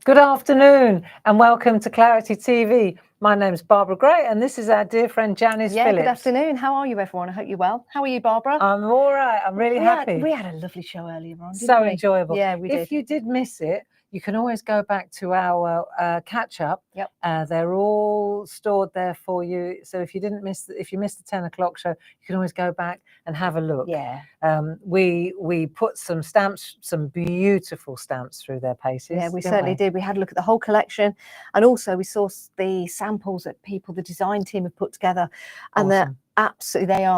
Good afternoon and welcome to Clarity TV. My name's Barbara Gray and this is our dear friend Janice Phillips. Good afternoon. How are you, everyone? I hope you're well. How are you, Barbara? I'm all right. I'm really happy. We had a lovely show earlier on, didn't So we? enjoyable. Yeah, we did. If you did miss it, you can always go back to our catch up. Yep. They're all stored there for you. So if you missed the 10 o'clock show, you can always go back and have a look. Yeah. We put some stamps, some beautiful stamps through their paces. Yeah, we certainly did. We had a look at the whole collection, and also we saw the samples that the design team have put together, and Awesome.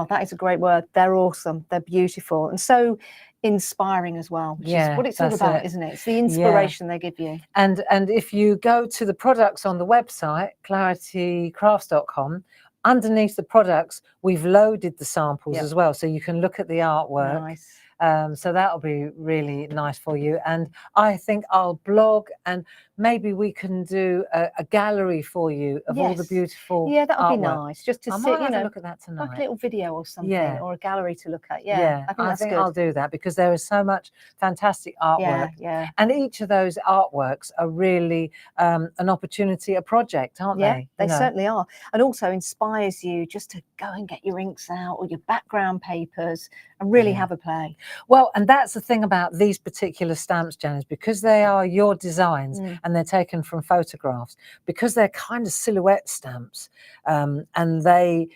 that is a great word. They're awesome. They're beautiful and so inspiring as well, which is what it's all about, isn't it? It's the inspiration they give you. And if you go to the products on the website, claritycrafts.com, underneath the products, we've loaded the samples as well, so you can look at the artwork. Nice. So that'll be really nice for you. And I think I'll blog, and maybe we can do a gallery for you of all the beautiful that would be artwork. nice, just to I see, might have a look at that tonight. like a little video or something, or a gallery to look at. I think I'll do that, because there is so much fantastic artwork. And each of those artworks are really an opportunity, a project, aren't they? They certainly are. And also inspires you just to go and get your inks out or your background papers and really have a play. Well, and that's the thing about these particular stamps, Janice, because they are your designs and they're taken from photographs, because they're kind of silhouette stamps, and they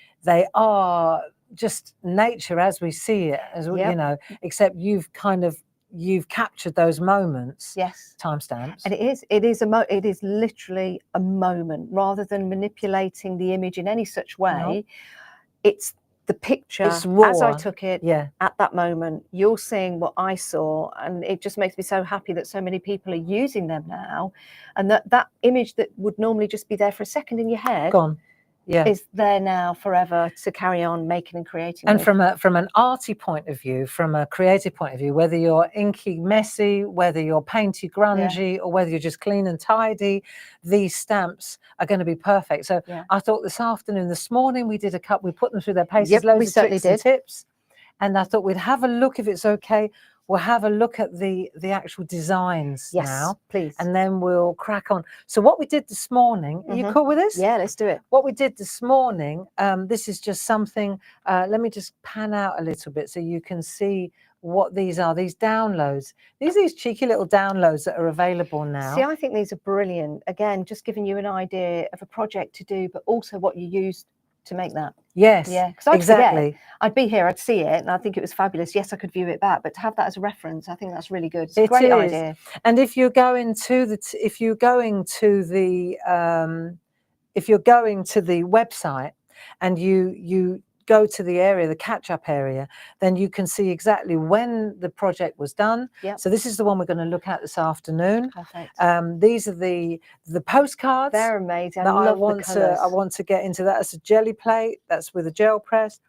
are just nature as we see it, as you know, except you've captured those moments. Yes. Timestamps. And it is literally a moment, rather than manipulating the image in any such way. It's the picture as I took it at that moment. You're seeing what I saw, and it just makes me so happy that so many people are using them now, and that image that would normally just be there for a second in your head gone. Is there now forever to carry on making and creating. And from an arty point of view, from a creative point of view, whether you're inky messy, whether you're painty grungy, or whether you're just clean and tidy, these stamps are going to be perfect. So I thought this morning we did we put them through their paces, loads of tricks and tips, and I thought we'd have a look, if it's okay. We'll have a look at the actual designs now, please, and then we'll crack on. So what we did this morning, are you cool with this? Yeah, let's do it. What we did this morning, this is just something, let me just pan out a little bit so you can see what these are, these downloads. These cheeky little downloads that are available now. See, I think these are brilliant. Again, just giving you an idea of a project to do, but also what you used to make that. Yes, because exactly. I'd be here, I'd see it, and I think it was fabulous. Yes, I could view it back, but to have that as a reference, I think that's really good. It's a great idea. And if you're going to the website and you go to the area, the catch-up area, then you can see exactly when the project was done. So this is the one we're going to look at this afternoon. Perfect. These are the postcards. They're amazing. I want to get into that. As a jelly plate, that's with a gel press.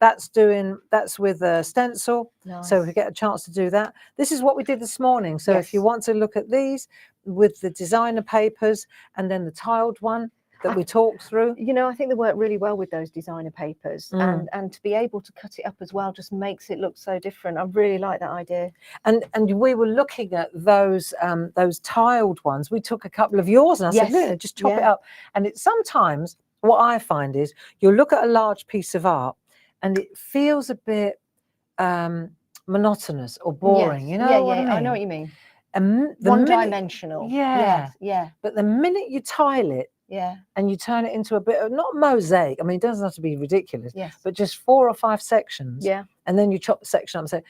That's with a stencil. Nice. So we get a chance to do that. This is what we did this morning. So if you want to look at these with the designer papers and then the tiled one that we talked through. You know, I think they work really well with those designer papers, and to be able to cut it up as well just makes it look so different. I really like that idea. And we were looking at those tiled ones. We took a couple of yours and I said, look, just chop it up. And sometimes what I find is you'll look at a large piece of art and it feels a bit monotonous or boring. You know what I mean? I know what you mean. One-dimensional. Yeah. But the minute you tile it, and you turn it into a bit of, not mosaic, I mean, it doesn't have to be ridiculous, but just 4 or 5 sections, and then you chop the section up, so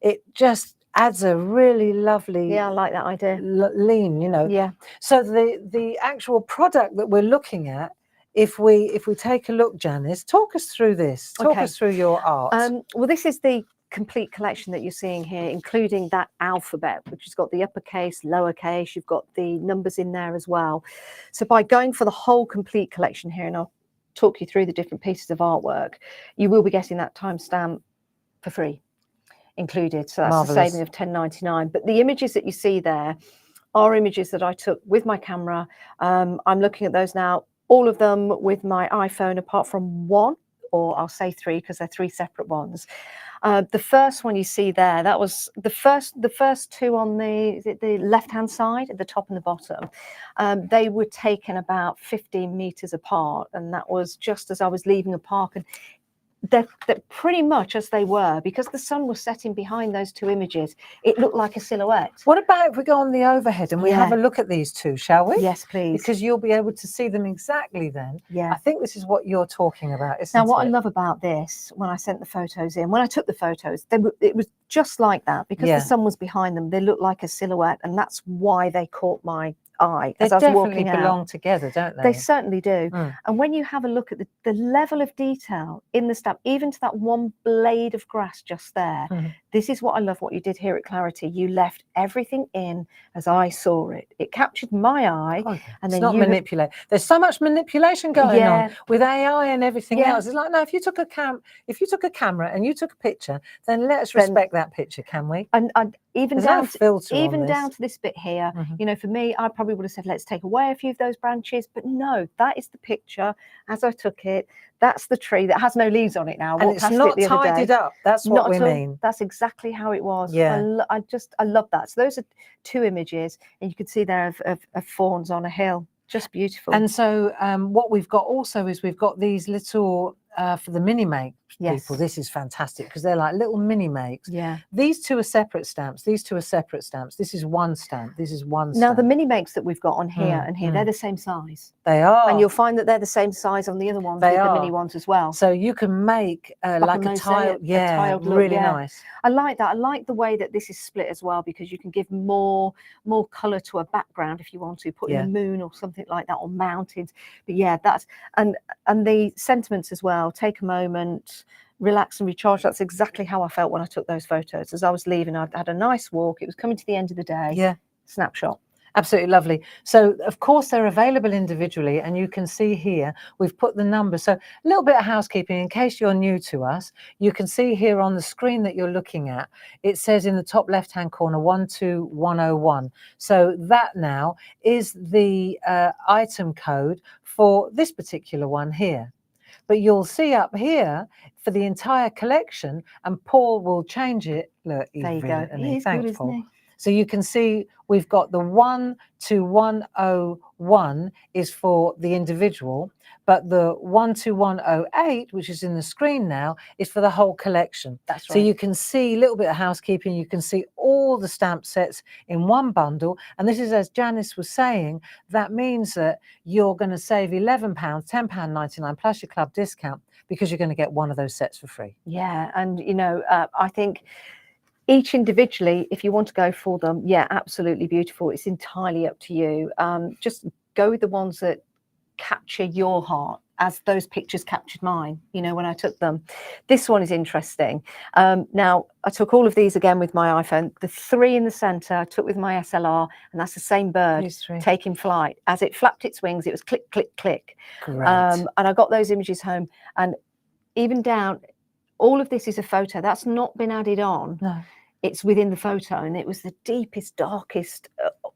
it just adds a really lovely, I like that idea, lean, you know. So the actual product that we're looking at, if we take a look, Janice, talk us through this, talk us through your art. Well, this is the complete collection that you're seeing here, including that alphabet, which has got the uppercase, lowercase, you've got the numbers in there as well. So by going for the whole complete collection here, and I'll talk you through the different pieces of artwork, you will be getting that timestamp for free included. So that's a saving of $10.99. But the images that you see there are images that I took with my camera. I'm looking at those now, all of them with my iPhone apart from one. or I'll say 3 because they're 3 separate ones. The first one you see there, that was the first 2 on the left-hand side at the top and the bottom. They were taken about 15 meters apart, and that was just as I was leaving a park. And they're pretty much as they were, because the sun was setting behind those 2 images. It looked like a silhouette. What about if we go on the overhead and we have a look at these 2, shall we? Yes, please. Because you'll be able to see them exactly then. Yeah. I think this is what you're talking about, isn't Now, what it? I love about this, when I sent the photos in, when I took the photos, it was just like that, because the sun was behind them. They looked like a silhouette, and that's why they caught my eye as I was walking out. They belong together, don't they? They certainly do. And when you have a look at the level of detail in the stamp, even to that one blade of grass just there, this is what I love what you did here at Clarity. You left everything in as I saw it. It captured my eye. Oh, yeah. And it's then not manipulate. There's so much manipulation going on with AI and everything else. It's like, no, if you took a camera and you took a picture, then let's respect that picture, can we? And even down to this bit here, you know, for me, I probably would have said, let's take away a few of those branches, but no, that is the picture as I took it. That's the tree that has no leaves on it now. And it's not tidied up. That's what we mean. That's exactly how it was. Yeah. I love that. So those are 2 images, and you can see there of fawns on a hill. Just beautiful. And so what we've got also is we've got these little for the mini make people. This is fantastic because they're like little mini makes. Yeah. These 2 are separate stamps. These 2 are separate stamps. This is one stamp. This is one stamp. Now the mini makes that we've got on here and here, they're the same size. They are. And you'll find that they're the same size on the other ones with the mini ones as well. So you can make like a tile. Yeah, tiled look, really nice. I like that. I like the way that this is split as well, because you can give more colour to a background if you want to, put in a moon or something like that, or mountains. But yeah, that's and the sentiments as well. Take a moment, relax and recharge. That's exactly how I felt when I took those photos. As I was leaving, I'd had a nice walk. It was coming to the end of the day. Yeah. Snapshot. Absolutely lovely. So of course they're available individually, and you can see here we've put the number. So a little bit of housekeeping in case you're new to us. You can see here on the screen that you're looking at, it says in the top left hand corner 12101. So that now is the item code for this particular one here. But you'll see up here for the entire collection, and Paul will change it. Look, there you go. He's thanks, good, Paul. isn't he? So you can see we've got the 12101 is for the individual, but the 12108, which is in the screen now, is for the whole collection. That's right. So you can see a little bit of housekeeping. You can see all the stamp sets in one bundle. And this is, as Janice was saying, that means that you're going to save £11, £10.99 plus your club discount, because you're going to get one of those sets for free. Yeah. And, you know, I think each individually, if you want to go for them, yeah, absolutely beautiful. It's entirely up to you. Just go with the ones that capture your heart, as those pictures captured mine, you know, when I took them. This one is interesting. Now, I took all of these again with my iPhone. The 3 in the center I took with my SLR, and that's the same bird taking flight. As it flapped its wings, it was click, click, click. Great. And I got those images home, and even down, all of this is a photo. That's not been added on. No. It's within the photo, and it was the deepest, darkest,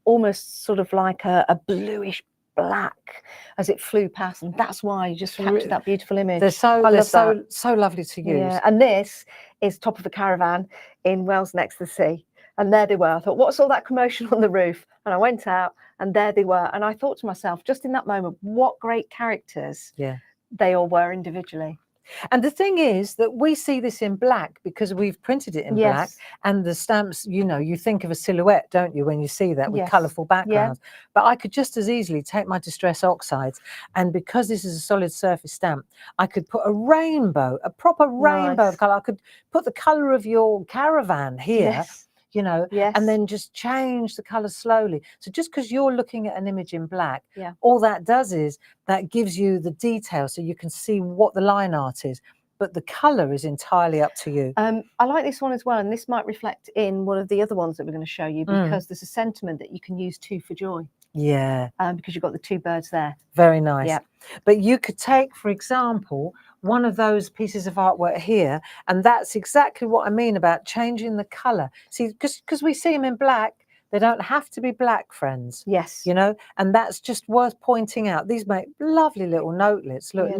almost sort of like a bluish black as it flew past, and that's why you just captured that beautiful image. They're so lovely to use. Yeah, and this is top of a caravan in Wales next to the sea, and there they were. I thought, what's all that commotion on the roof? And I went out, and there they were, and I thought to myself, just in that moment, what great characters they all were individually. And the thing is that we see this in black because we've printed it in black, and the stamps, you know, you think of a silhouette, don't you, when you see that with colourful backgrounds. But I could just as easily take my Distress Oxides, and because this is a solid surface stamp, I could put a rainbow, a proper rainbow of colour. I could put the colour of your caravan here. You know, and then just change the color slowly. So just because you're looking at an image in black, all that does is that gives you the detail so you can see what the line art is. But the color is entirely up to you. I like this one as well, and this might reflect in one of the other ones that we're going to show you, because there's a sentiment that you can use 2 for joy. Yeah. Because you've got the 2 birds there. Very nice. Yeah. But you could take, for example, one of those pieces of artwork here, and that's exactly what I mean about changing the color. See, because we see them in black, they don't have to be black, friends. Yes. You know, and that's just worth pointing out. These make lovely little notelets. Look,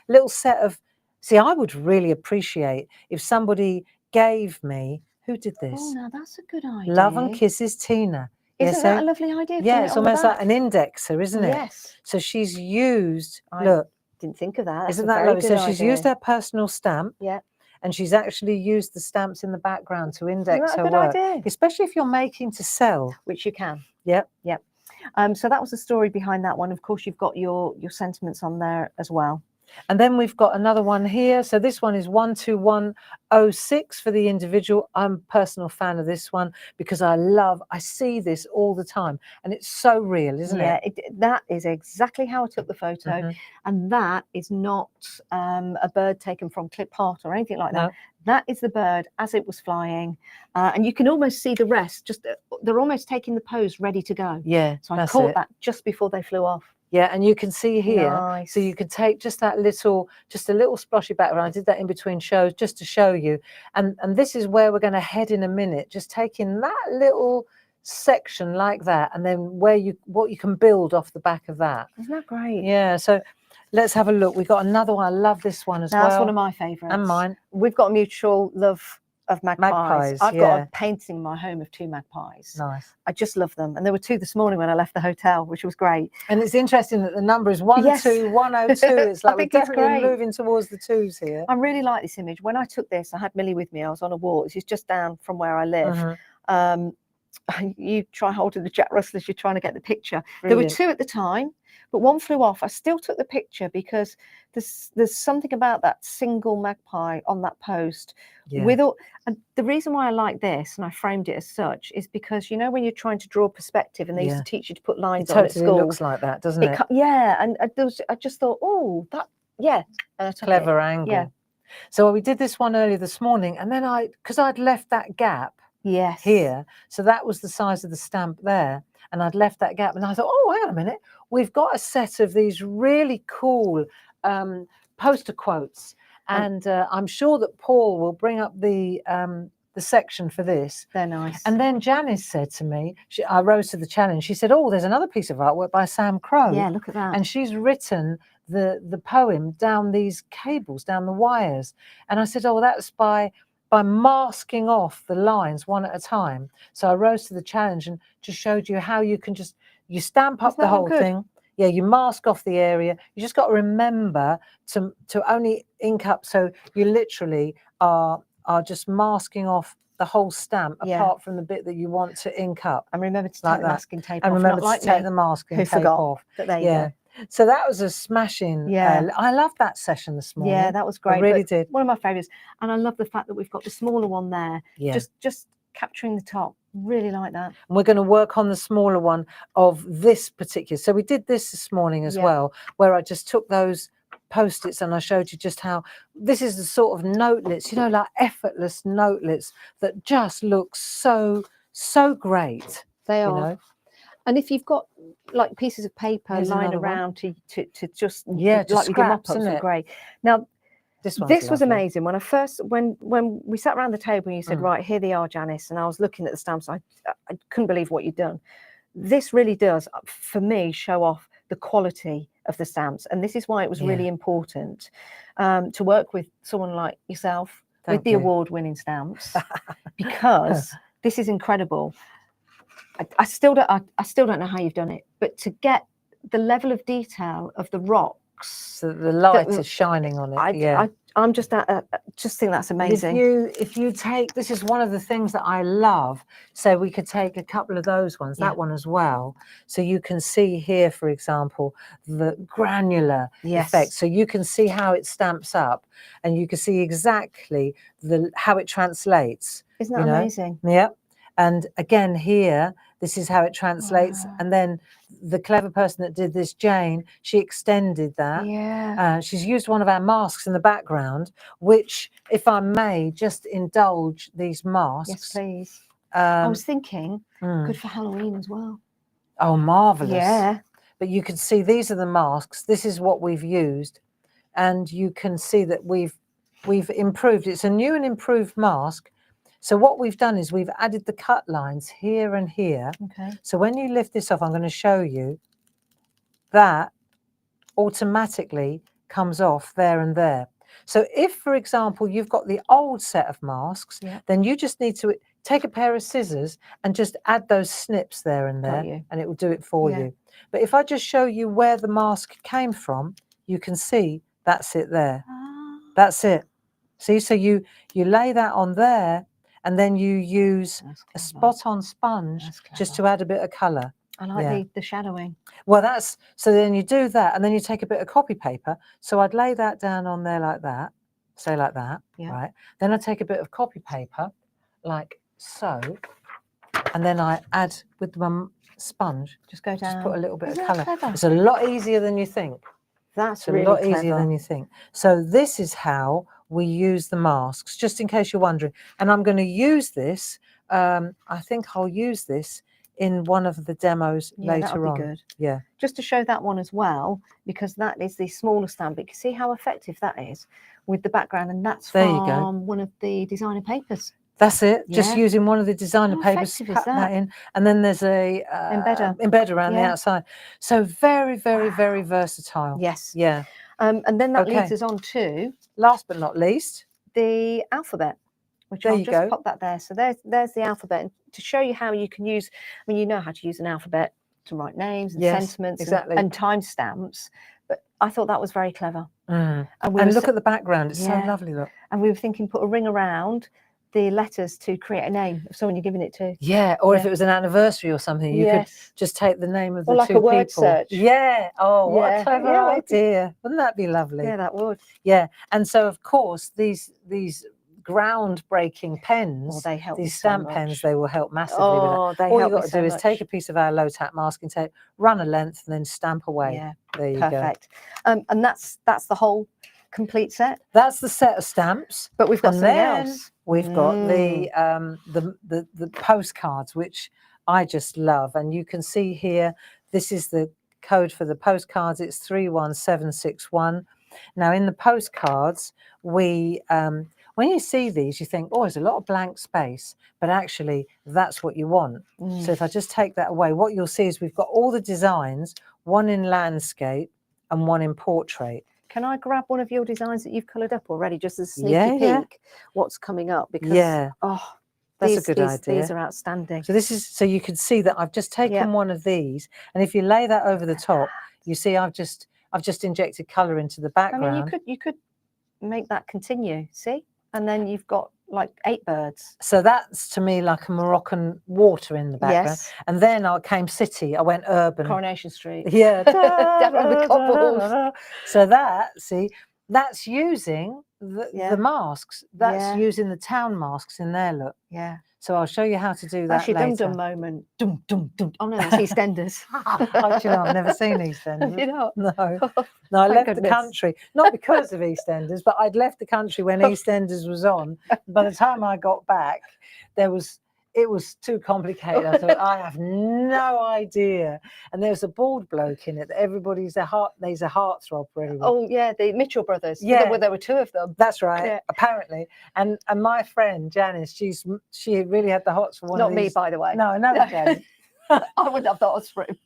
little set of See, I would really appreciate if somebody gave me, who did Oh, this? now that's a good idea. Love and Kisses Tina. Isn't that a lovely idea? Yeah, Putting it's it on the almost like back? an indexer, isn't it? Yes. So she's used, I look, didn't think of that. That's isn't a that very lovely? good So she's idea. used her personal stamp. Yeah. And she's actually used the stamps in the background to index Isn't that her a good work, idea? especially if you're making to sell. Which you can. Yep. Yep. So that was the story behind that one. Of course, you've got your sentiments on there as well. And then we've got another one here. So this one is 12106 for the individual. I'm a personal fan of this one because I see this all the time and it's so real, isn't it? Yeah, that is exactly how I took the photo. And that is not a bird taken from clip art or anything like that. No. That is the bird as it was flying. And you can almost see the rest. Just they're almost taking the pose ready to go. Yeah. So I caught that just before they flew off. Yeah, and you can see here, Nice. so you could take just a little splotchy background. I did that in between shows just to show you. And this is where we're going to head in a minute, just taking that little section like that, and then what you can build off the back of that. Isn't that great? Yeah, so let's have a look. We've got another one. I love this one as well. That's one of my favourites. And mine. We've got a mutual love of magpies. I've got a painting in my home of 2 magpies. Nice. I just love them. And there were 2 this morning when I left the hotel, which was great. And it's interesting that the number is 12102. It's like we're definitely moving towards the 2s here. I really like this image. When I took this, I had Millie with me. I was on a walk. This is just down from where I live. You try holding the Jack Russell as you're trying to get the picture. Brilliant. There were 2 at the time, but one flew off. I still took the picture because there's something about that single magpie on that post. Yeah. And the reason why I like this and I framed it as such is because, you know, when you're trying to draw perspective and they used to teach you to put lines on at school. It totally looks like that, doesn't it? Yeah, and I just thought, oh, that, yeah. Clever angle. Yeah. So we did this one earlier this morning, and then because I'd left that gap here, so that was the size of the stamp there, and I'd left that gap, and I thought, oh, hang on a minute, we've got a set of these really cool poster quotes, and I'm sure that Paul will bring up the section for this. They're nice. And then Janice said to me, I rose to the challenge. She said, oh, there's another piece of artwork by Sam Crow. Yeah, look at that. And she's written the poem down these cables, down the wires. And I said, oh, well, that's by masking off the lines one at a time. So I rose to the challenge and just showed you how you can you stamp up the whole thing. Yeah, you mask off the area. You just got to remember to only ink up. So you literally are just masking off the whole stamp apart from the bit that you want to ink up. And remember to take the masking tape off. And remember to take the masking tape off. But there you go. So that was a smashing. Yeah, I loved that session this morning. Yeah, that was great. I really did. One of my favourites. And I love the fact that we've got the smaller one there. Yeah. Just capturing the top. Really like that. And we're going to work on the smaller one of this particular. So we did this morning as well, where I just took those Post-its and I showed you just how this is the sort of notelets, you know, like effortless notelets that just look so great. They are. You know? And if you've got like pieces of paper lying around to just like scraps, isn't it? Great. Now this was amazing. When I first when we sat around the table and you said, right, here they are, Janice, and I was looking at the stamps, I couldn't believe what you'd done. This really does, for me, show off the quality of the stamps, and this is why it was really important to work with someone like yourself with the award-winning stamps, because this is incredible. I still don't know how you've done it, but to get the level of detail of the rocks, so the light is shining on it. I'm just think that's amazing. If you take, this is one of the things that I love. So we could take a couple of those ones, that one as well. So you can see here, for example, the granular effect. So you can see how it stamps up, and you can see exactly how it translates. Isn't that amazing? Yeah. And again here, this is how it translates. Wow. And then the clever person that did this, Jane, she extended that. Yeah. She's used one of our masks in the background, which, if I may just indulge these masks. Yes, please. I was thinking, good for Halloween as well. Oh, marvellous. Yeah. But you can see these are the masks. This is what we've used. And you can see that we've improved. It's a new and improved mask. So what we've done is we've added the cut lines here and here. Okay. So when you lift this off, I'm going to show you that automatically comes off there and there. So if, for example, you've got the old set of masks, Yeah. then you just need to take a pair of scissors and just add those snips there and Got there, you. and it will do it for Yeah. you. But if I just show you where the mask came from, you can see that's it there. Ah, That's it. See, so you lay that on there, and then you use that's a clever. spot-on sponge That's just clever. to add a bit of colour. I like Yeah. the shadowing. Well, that's so then you do that, and then you take a bit of copy paper. So I'd lay that down on there like that, say like that, Yeah. right? Then I take a bit of copy paper, like so, and then I add with my sponge, Just go down. just put a little bit Isn't of that colour. clever? It's a lot easier than you think. That's It's a really lot clever. easier than you think. So this is how we use the masks, just in case you're wondering. And I'm going to use this. I think I'll use this in one of the demos Yeah, that later would on. be good. Yeah. Just to show that one as well, because that is the smaller stamp. But you can see how effective that is with the background, and that's There you go. from one of the designer papers. That's it. Just Yeah. using one of the designer How papers, effective is pat that that? in, and then there's a embed around the Yeah. outside. So very, very, Wow. very versatile. Yes. Yeah. And then that leads Okay. us on to Last but not least, the alphabet, which There I'll you just go. pop that there. So there's the alphabet. And to show you how you can use, I mean, you know how to use an alphabet to write names and Yes, sentiments exactly. and timestamps. But I thought that was very clever. and we were look s- at the background. It's Yeah. so lovely. Look. And we were thinking, put a ring around the letters to create a name of someone you're giving it to. Yeah. Or if Yeah. it was an anniversary or something, you could Yes. just take the name of the Or like two a word people. search. Yeah. Oh, what Yeah. a clever Yeah, maybe. idea! Wouldn't that be lovely? Yeah, that would. Yeah. And so, of course, these groundbreaking Well, pens, they help me these so stamp pens, much. they will help massively with that. Oh, they All help you've me got to so do is take a much. piece of our low tack masking tape, run a length, and then stamp away. Yeah, There you go. perfect. And that's the whole complete set. That's the set of stamps. But we've got And something then else. we've got the postcards, which I just love. And you can see here, this is the code for the postcards. It's 31761. Now in the postcards, we when you see these, you think, oh, there's a lot of blank space, but actually that's what you want. So if I just take that away, what you'll see is we've got all the designs, one in landscape and one in portrait. Can I grab one of your designs that you've coloured up already, just as a sneaky Yeah. peek what's coming up? Because That's a good idea. These are outstanding. So this is, so you can see that I've just taken Yeah. one of these, and if you lay that over the top, you see I've just injected colour into the I background. mean, you could make that continue, see? And then you've got like 8 birds. So that's to me like a Moroccan water in the background. Yes. And then I came city, I went urban. Coronation Street. Yeah. Down on the cobbles. So that's using the Yeah. masks. That's Yeah. using the town masks in there, look. Yeah. So I'll show you how to do that That's your later. dum-dum moment. Dum, dum, dum. Oh no, that's EastEnders. Oh, do you know, I've never seen EastEnders. You know? No, no, I Thank left the goodness. country, not because of EastEnders, but I'd left the country when EastEnders was on. By the time I got back, it was too complicated. I thought, I have no idea. And there's a bald bloke in it that there's a heartthrob for everyone. Oh yeah, the Mitchell brothers. Yeah. Well, there were 2 of them. That's right, Yeah. apparently. And my friend Janice, she really had the hots for one Not of me, these. by the way. No, another Janice. I wouldn't have thought it was for him.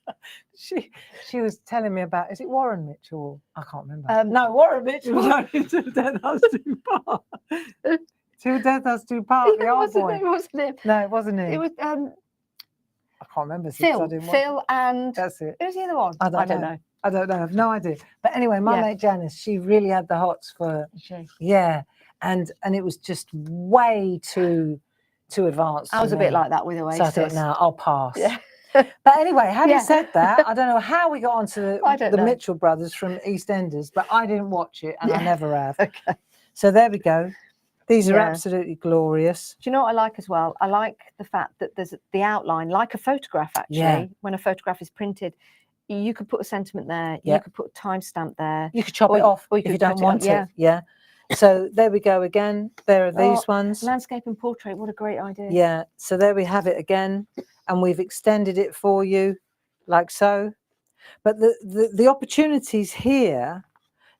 She was telling me about, is it Warren Mitchell? I can't remember. No, Warren Mitchell was only Till Death Us Do Part. Till Death Us Do Part, the old boy. It wasn't him. No, it wasn't him. It was I can't remember. since I Phil. didn't watch it. Phil and That's it. who's the other one? I don't know. I don't know. I've no idea. But anyway, my Yeah. mate Janice, she really had the hots for, yeah. And it was just way too advanced. I was for a bit me. like that with Oasis. So I thought, no, I'll pass. Yeah. But anyway, having Yeah. said that, I don't know how we got onto I don't the know. Mitchell brothers from EastEnders, but I didn't watch it and I Yeah. never have. Okay. So there we go. These are Yeah. absolutely glorious. Do you know what I like as well? I like the fact that there's the outline, like a photograph actually. Yeah. When a photograph is printed, you could put a sentiment there, Yeah. you could put a timestamp there. You could chop Or it you- off or you if you could don't cut it want up, it. Yeah. So there we go again. There are these Oh, ones. Landscape and portrait, what a great idea. Yeah. So there we have it again. And we've extended it for you like so. But the opportunities here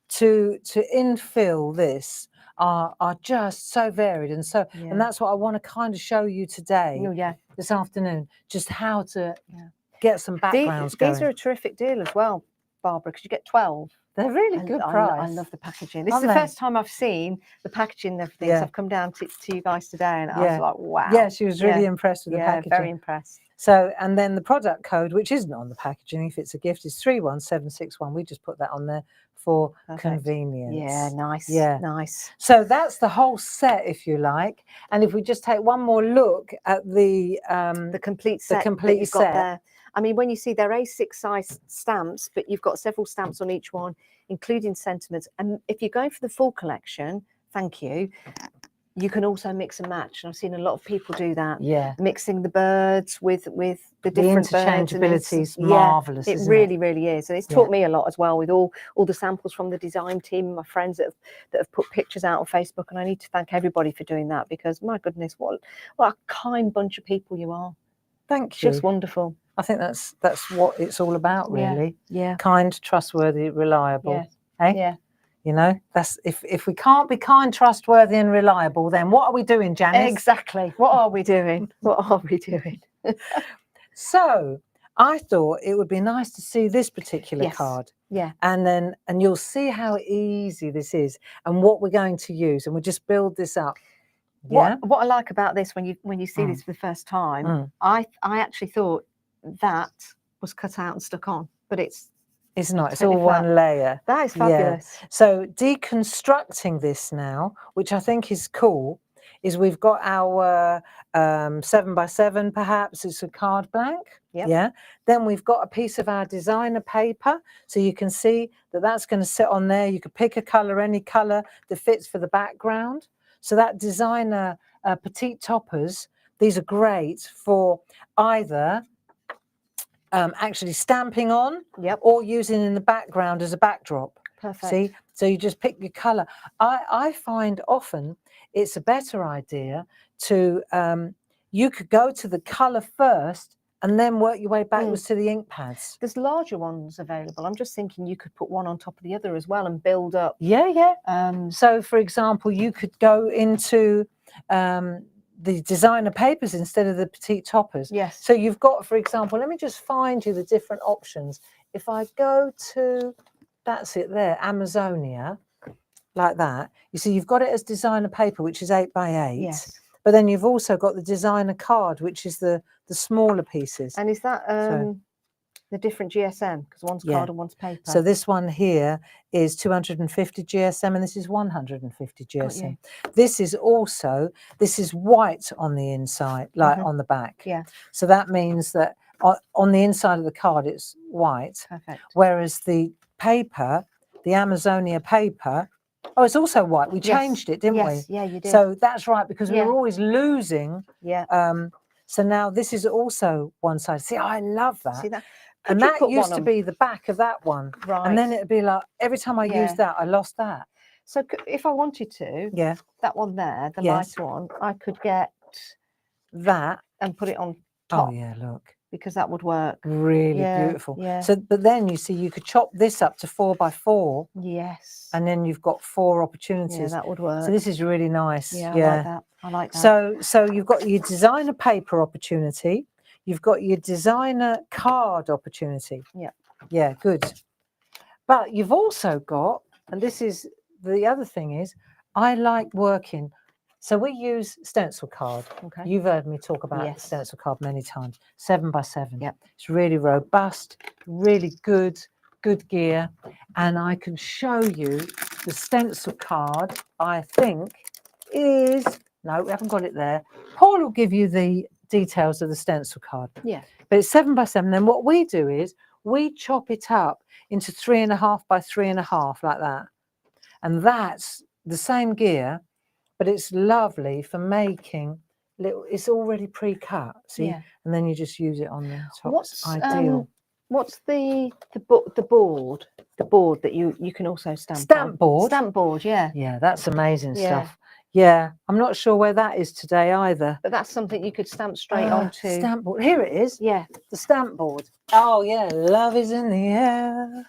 to infill this are just so varied and so Yeah. and that's what I want to kind of show you today, Oh, yeah. this afternoon, just how to Yeah. get some backgrounds These going. are a terrific deal as well, Barbara, because you get 12. They're really good price. I love the packaging. This is Aren't the they? first time I've seen the packaging and everything. Yeah. So I've come down to you guys today, and I was Yeah. like, wow. Yeah, she was really impressed with the Yeah, packaging. very impressed. So, and then the product code, which isn't on the packaging, if it's a gift, is 31761. We just put that on there for convenience. Yeah, nice. Yeah. Nice. So that's the whole set, if you like. And if we just take one more look at the complete set that you've got there. I mean, when you see they're A6 size stamps, but you've got several stamps on each one, including sentiments. And if you're going for the full collection, thank you, you can also mix and match. And I've seen a lot of people do that. Yeah. Mixing the birds with the different birds. The interchangeability is marvellous, it really, really is. And it's taught me a lot as well with all the samples from the design team, my friends that have put pictures out on Facebook. And I need to thank everybody for doing that, because my goodness, what a kind bunch of people you are. Thank you. Just wonderful. I think that's what it's all about, really. Yeah. Kind, trustworthy, reliable. Yeah. Yeah. You know, that's if we can't be kind, trustworthy, and reliable, then what are we doing, Janice? Exactly. What are we doing? What are we doing? So I thought it would be nice to see this particular card. Yeah. And you'll see how easy this is and what we're going to use, and we'll just build this up. Yeah. What I like about this, when you see this for the first time, I actually thought that was cut out and stuck on, but it's not. It's all one layer. That is fabulous. Yeah. So deconstructing this now, which I think is cool, is we've got our 7x7, perhaps it's a card blank. Yep. Yeah. Then we've got a piece of our designer paper, so you can see that that's going to sit on there. You could pick a color, any color that fits for the background. So that designer petite toppers, these are great for either actually stamping on, or using in the background as a backdrop. Perfect. See, so you just pick your color. I find often it's a better idea to you could go to the color first and then work your way backwards to the ink pads. There's larger ones available. I'm just thinking you could put one on top of the other as well and build up. Yeah. So for example, you could go into the designer papers instead of the petite toppers. Yes. So you've got, for example, let me just find you the different options. If I go to, that's it there, Amazonia, like that, you see you've got it as designer paper, which is 8x8. Yes. But then you've also got the designer card, which is the smaller pieces. And is that the different GSM? Because one's card and one's paper. So this one here is 250 GSM and this is 150 GSM. This is white on the inside, like on the back. Yeah. So that means that on the inside of the card it's white. Perfect. Whereas the paper, the Amazonia paper, it's also white. We changed it, didn't we? Yeah, you did. So that's right, because we were always losing. Yeah. So now this is also one side. See, I love that. See that? And that used to be the back of that one. Right. And then it'd be like, every time I used that, I lost that. So if I wanted to, that one there, the light one, I could get that and put it on top. Oh, yeah, look. Because that would work. Really beautiful. Yeah. So, but then you see, you could chop this up to 4x4. Yes. And then you've got 4 opportunities. Yeah, that would work. So this is really nice. Yeah, I like that. I like that. So you've got your designer paper opportunity. You've got your designer card opportunity. Yeah. Yeah, good. But you've also got, and this is the other thing is, I like working. So we use stencil card. Okay. You've heard me talk about the stencil card many times. 7x7. Yep. It's really robust, really good gear. And I can show you the stencil card, I think, is, no, we haven't got it there. Paul will give you the details of the stencil card. Yeah. But it's 7x7. Then what we do is we chop it up into 3.5 by 3.5 like that. And that's the same gear, but it's lovely for making little, it's already pre-cut, see? Yeah. And then you just use it on the top. What's ideal. What's the board that you can also stamp on? Board? Stamp board, yeah. Yeah, that's amazing stuff. Yeah, I'm not sure where that is today either. But that's something you could stamp straight onto. Stamp board. Here it is. Yeah. The stamp board. Oh, yeah. Love is in the air.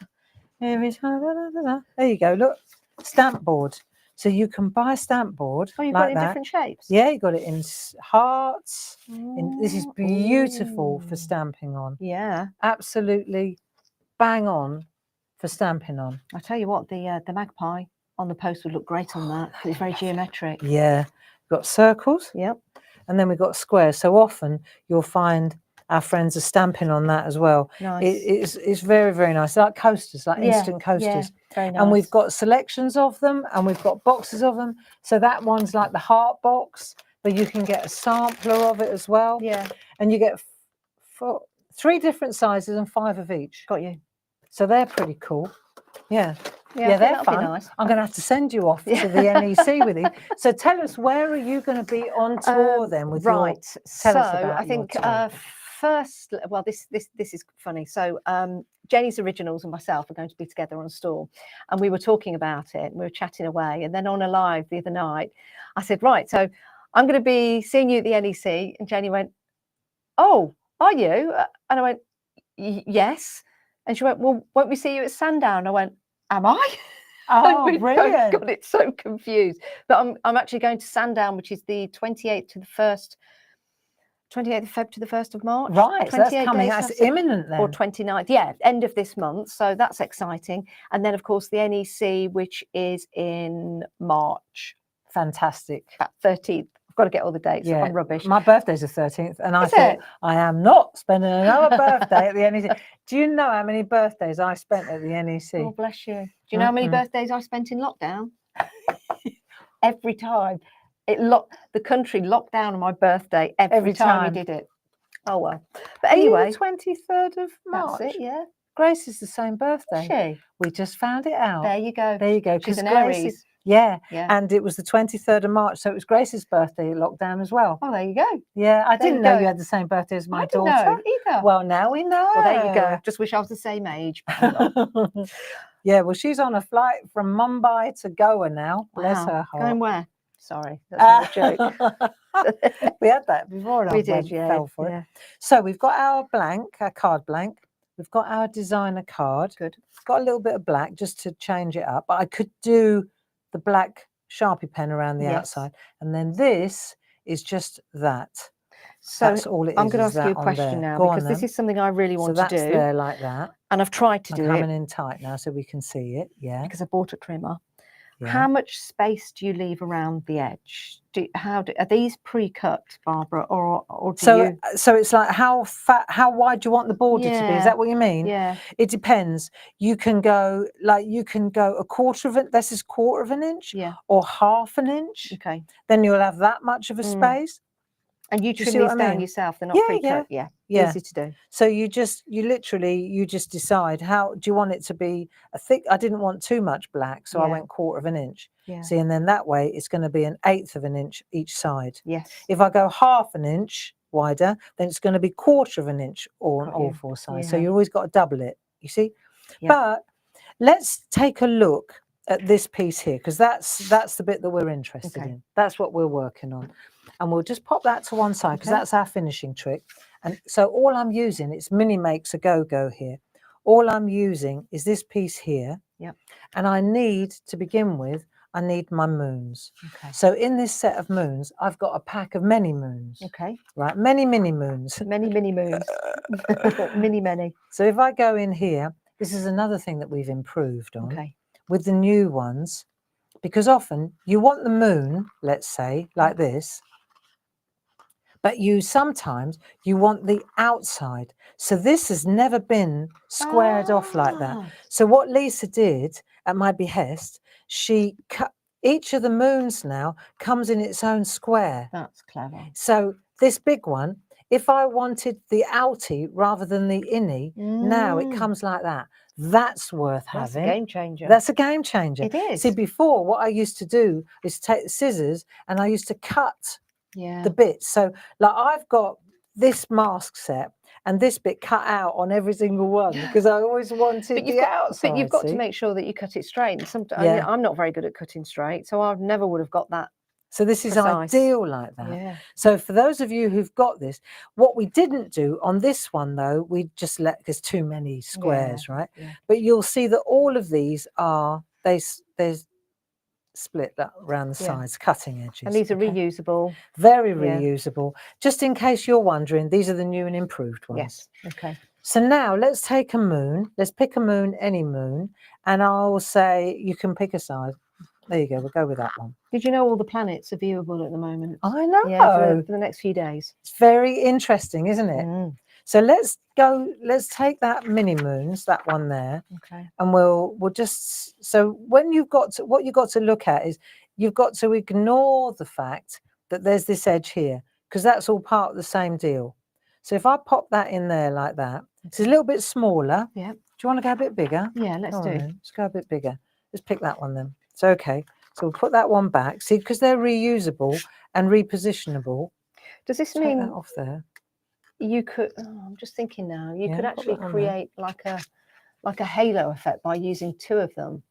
Every time. Da, da, da, da. There you go. Look. Stamp board. So you can buy a stamp board. Oh, you've like got it in different shapes? Yeah, you got it in hearts. This is beautiful for stamping on. Yeah. Absolutely bang on for stamping on. I tell you what, the magpie on the post would look great on that. It's very geometric. Yeah, we've got circles. Yep. And then we've got squares. So often you'll find our friends are stamping on that as well. Nice. It's very, very nice. Like coasters, like Yeah, instant coasters. Yeah, very nice. And we've got selections of them, and we've got boxes of them. So that one's like the heart box, but you can get a sampler of it as well. Yeah. And you get 3 different sizes and 5 of each. Got you. So they're pretty cool. Yeah. Yeah, they're fun. Nice. I'm going to have to send you off to the NEC with you. So tell us, where are you going to be on tour then? With right. Tell us about I think your first, well, this is funny. So Jenny's Originals and myself are going to be together on stall, and we were talking about it. And we were chatting away, and then on a live the other night, I said, right, so I'm going to be seeing you at the NEC, and Jenny went, "Oh, are you?" And I went, "Yes." And she went, "Well, won't we see you at Sandown?" I went, "Am I?" Oh, brilliant. Got it so confused. But I'm actually going to Sandown, which is the 28th to the 1st, 28th of Feb to the 1st of March. Right, so that's coming, that's imminent then. Or 29th, yeah, end of this month. So that's exciting. And then, of course, the NEC, which is in March. Fantastic. 13th. I've got to get all the dates. Yeah. I'm rubbish. My birthday's the 13th, and I thought, I am not spending another birthday at the NEC. Do you know how many birthdays I spent at the NEC? Oh, bless you. Do you know how many birthdays I spent in lockdown? Every time. The country locked down on my birthday every time we did it. Oh, well. But anyway. The 23rd of March. That's it, yeah. Grace is the same birthday. Is she? We just found it out. There you go. There you go. She's an Grace Aries. Yeah, and it was the 23rd of March, so it was Grace's birthday lockdown as well. Oh, there you go. Yeah, I didn't know you had the same birthday as my daughter. I didn't know either. Well, now we know. Well, there you go. Just wish I was the same age. Yeah, well, she's on a flight from Mumbai to Goa now. Bless her heart. Going where? Sorry, that's not a joke. We had that before. And we I did, fell for it. So we've got our card blank. We've got our designer card. Good. Got a little bit of black just to change it up. But I could do the black Sharpie pen around the outside, and then this is just that. So that's all it is. I'm going to ask you a question now, because this is something I really want to do. So that's there like that, and I've tried to do it. Coming in tight now so we can see it. Yeah, because I bought a trimmer. Yeah. How much space do you leave around the edge? Are these pre-cut, Barbara, or do you? So it's like how wide do you want the border to be? Is that what you mean? Yeah. It depends. You can go a quarter of it. This is quarter of an inch. Yeah. Or half an inch. Okay. Then you'll have that much of a space. And you trim these down yourself. They're not pre-cut. Yeah. Easy to do. So you literally decide how do you want it to be thick. I didn't want too much black, so I went quarter of an inch. Yeah. See, and then that way it's going to be 1/8 of an inch each side. Yes. If I go half an inch wider, then it's going to be quarter of an inch on all 4 sides. So you always got to double it. You see. Yeah. But let's take a look at this piece here, because that's the bit that we're interested in. That's what we're working on. And we'll just pop that to one side, because that's our finishing trick. And so all I'm using, it's Mini Makes a Go-Go here. All I'm using is this piece here. Yep. And I need, to begin with, I need my moons. Okay. So in this set of moons, I've got a pack of many moons. Okay. Right, many moons. Many moons. many. So if I go in here, this is another thing that we've improved on. Okay. With the new ones, because often you want the moon, let's say, like this, but sometimes you want the outside. So this has never been squared off like that. So what Lisa did at my behest, she cut each of the moons now comes in its own square. That's clever. So this big one, if I wanted the outie rather than the innie, now it comes like that. That's worth having. That's a game changer. That's a game changer. It is. See, before, what I used to do is take the scissors and I used to cut the bits. So like I've got this mask set and this bit cut out on every single one, because I always wanted the outside. But you've got to make sure that you cut it straight. Sometimes I'm not very good at cutting straight, so I never would have got that. So this is ideal like that. Yeah. So for those of you who've got this, what we didn't do on this one, though, we just there's too many squares, right? Yeah. But you'll see that all of these are, there's split that around the sides, cutting edges. And these are reusable. Very reusable. Just in case you're wondering, these are the new and improved ones. Yes. Okay. So now let's take a moon. Let's pick a moon, any moon, and I'll say you can pick a size. There you go. We'll go with that one. Did you know all the planets are viewable at the moment? I know. Yeah, for the next few days. It's very interesting, isn't it? Mm, So let's go. Let's take that mini moons, that one there, okay. and we'll just. So when you've got to, what you've got to look at is you've got to ignore the fact that there's this edge here, because that's all part of the same deal. So if I pop that in there like that, it's a little bit smaller. Yeah. Do you want to go a bit bigger? Yeah, let's do. Let's go a bit bigger. Let's pick that one then. It's okay. So we'll put that one back. See, because they're reusable and repositionable. Does this Take mean that off there? you could? Oh, I'm just thinking now. You could put actually that on there. create like a halo effect by using two of them.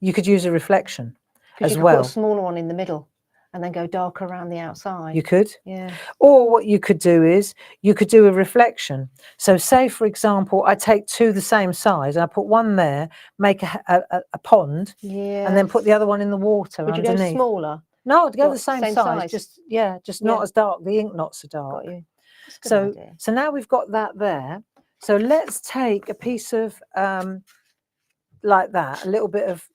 You could use a reflection Because as you could well. put a smaller one in the middle and then go darker around the outside. You could. Yeah. Or what you could do is you could do a reflection. So say, for example, I take two the same size. I put one there, make a pond, Yeah. and then put the other one in the water Would you underneath. go smaller? No, I'd go What, the same same size. size? Just not Yeah. as dark. The ink not so dark. Got you. That's a good idea. So now we've got that there. So let's take a piece of like that, a little bit of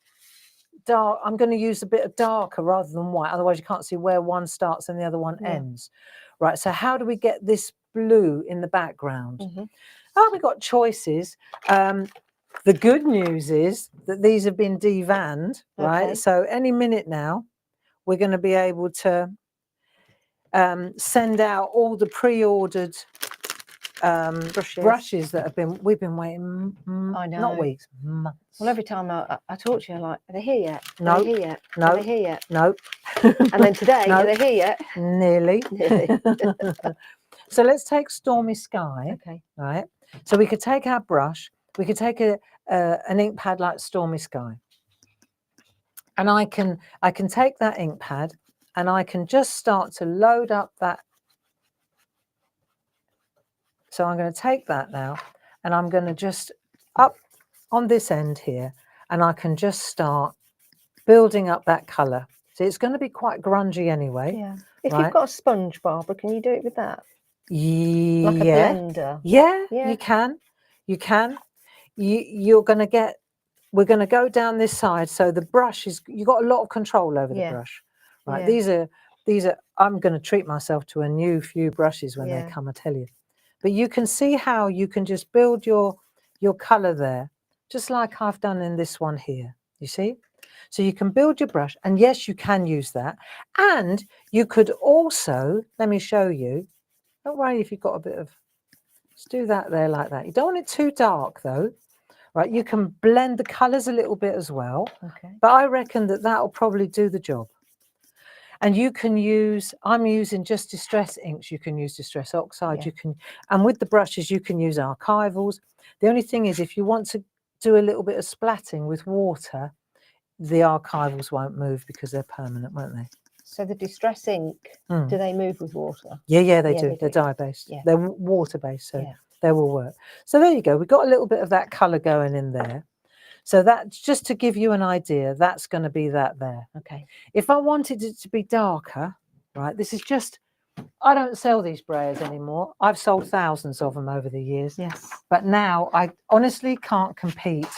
dark. I'm going to use a bit of darker rather than white, otherwise you can't see where one starts and the other one ends. Right, so how do we get this blue in the background? Oh, we've got choices. The good news is that these have been devanned, right? Okay. So any minute now we're going to be able to send out all the pre-ordered brushes that we've been waiting I know. not weeks, months. Well, every time I talk to you, I'm like, are they here yet? No. Are they here yet? No. Are they here yet? No. And then today, No. are they here yet? Nearly. Nearly. So let's take Stormy Sky. Okay. Right. So we could take our brush. We could take an ink pad like Stormy Sky, and I can take that ink pad and I can just start to load up that. So I'm going to take that now, and I'm going to just up on this end here, and I can just start building up that colour. So it's going to be quite grungy anyway. Yeah. If right? you've got a sponge, Barbara, can you do it with that? Yeah. Like a blender? Yeah, Yeah. you can. You can. You're going to get, we're going to go down this side. So the brush is, you've got a lot of control over the brush. Right. Yeah. These are, I'm going to treat myself to a new few brushes when they come, I tell you. But you can see how you can just build your colour there, just like I've done in this one here. You see? So you can build your brush, and yes, you can use that. And you could also, let me show you, don't worry if you've got a bit of, just do that there like that. You don't want it too dark though, right? You can blend the colours a little bit as well. Okay. But I reckon that will probably do the job. And you can use, I'm using just distress inks. You can use distress oxide. You can, and with the brushes, you can use archivals. The only thing is, if you want to do a little bit of splatting with water, the archivals won't move because they're permanent, won't they? So the distress ink, do they move with water? Yeah, they do. They're dye-based. Yeah. They're water-based, so they will work. So there you go. We've got a little bit of that colour going in there. So that's just to give you an idea. That's going to be that there. Okay. If I wanted it to be darker, right, this is just, I don't sell these brayers anymore. I've sold thousands of them over the years. Yes. But now I honestly can't compete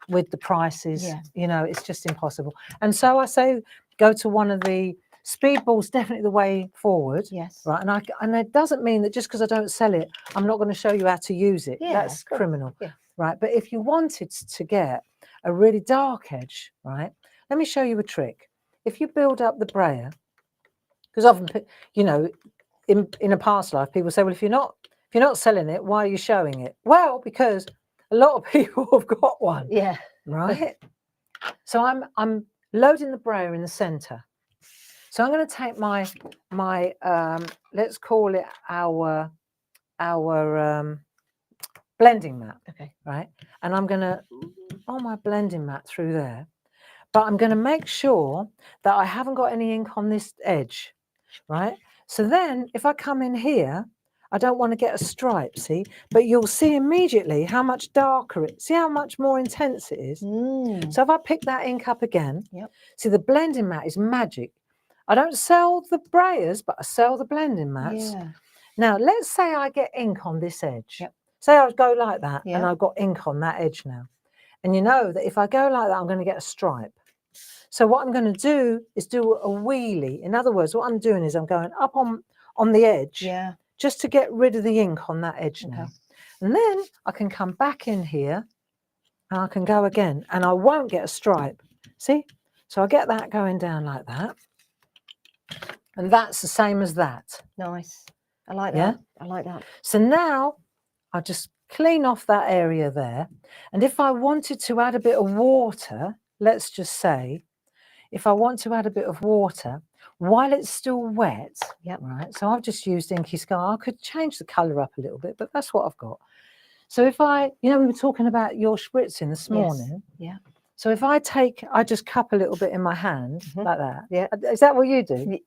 with the prices. Yeah. You know, it's just impossible. And so I say, go to one of the Speedball's definitely the way forward. Yes. Right. And it doesn't mean that just because I don't sell it, I'm not going to show you how to use it. Yeah, that's cool. criminal. Yeah. Right. But if you wanted to get a really dark edge, right, let me show you a trick. If you build up the brayer, because often, you know, in a past life, people say, well, if you're not selling it, why are you showing it? Well, because a lot of people have got one. Yeah. Right. So I'm loading the brayer in the center. So I'm going to take my let's call it our blending mat. Okay. Right. And I'm going to roll my blending mat through there. But I'm going to make sure that I haven't got any ink on this edge. Right. So then if I come in here, I don't want to get a stripe, see? But you'll see immediately how much darker it is. See how much more intense it is? So if I pick that ink up again, see, the blending mat is magic. I don't sell the brayers, but I sell the blending mats. Yeah. Now, let's say I get ink on this edge. say I go like that and Yeah. I've got ink on that edge now. And you know that if I go like that, I'm going to get a stripe. So what I'm going to do is do a wheelie. In other words, what I'm doing is I'm going up on the edge, Yeah. just to get rid of the ink on that edge Okay. now. And then I can come back in here and I can go again and I won't get a stripe. See? So I get that going down like that. And that's the same as that. Nice. I like Yeah? that. I like that. So now I'll just clean off that area there. And if I wanted to add a bit of water, let's just say, if I want to add a bit of water while it's still wet, Yep. right? So I've just used Inky Sky. I could change the colour up a little bit, but that's what I've got. So if I, you know, we were talking about your spritzing this morning. Yeah. So if I just cup a little bit in my hand like that. Yeah. Is that what you do?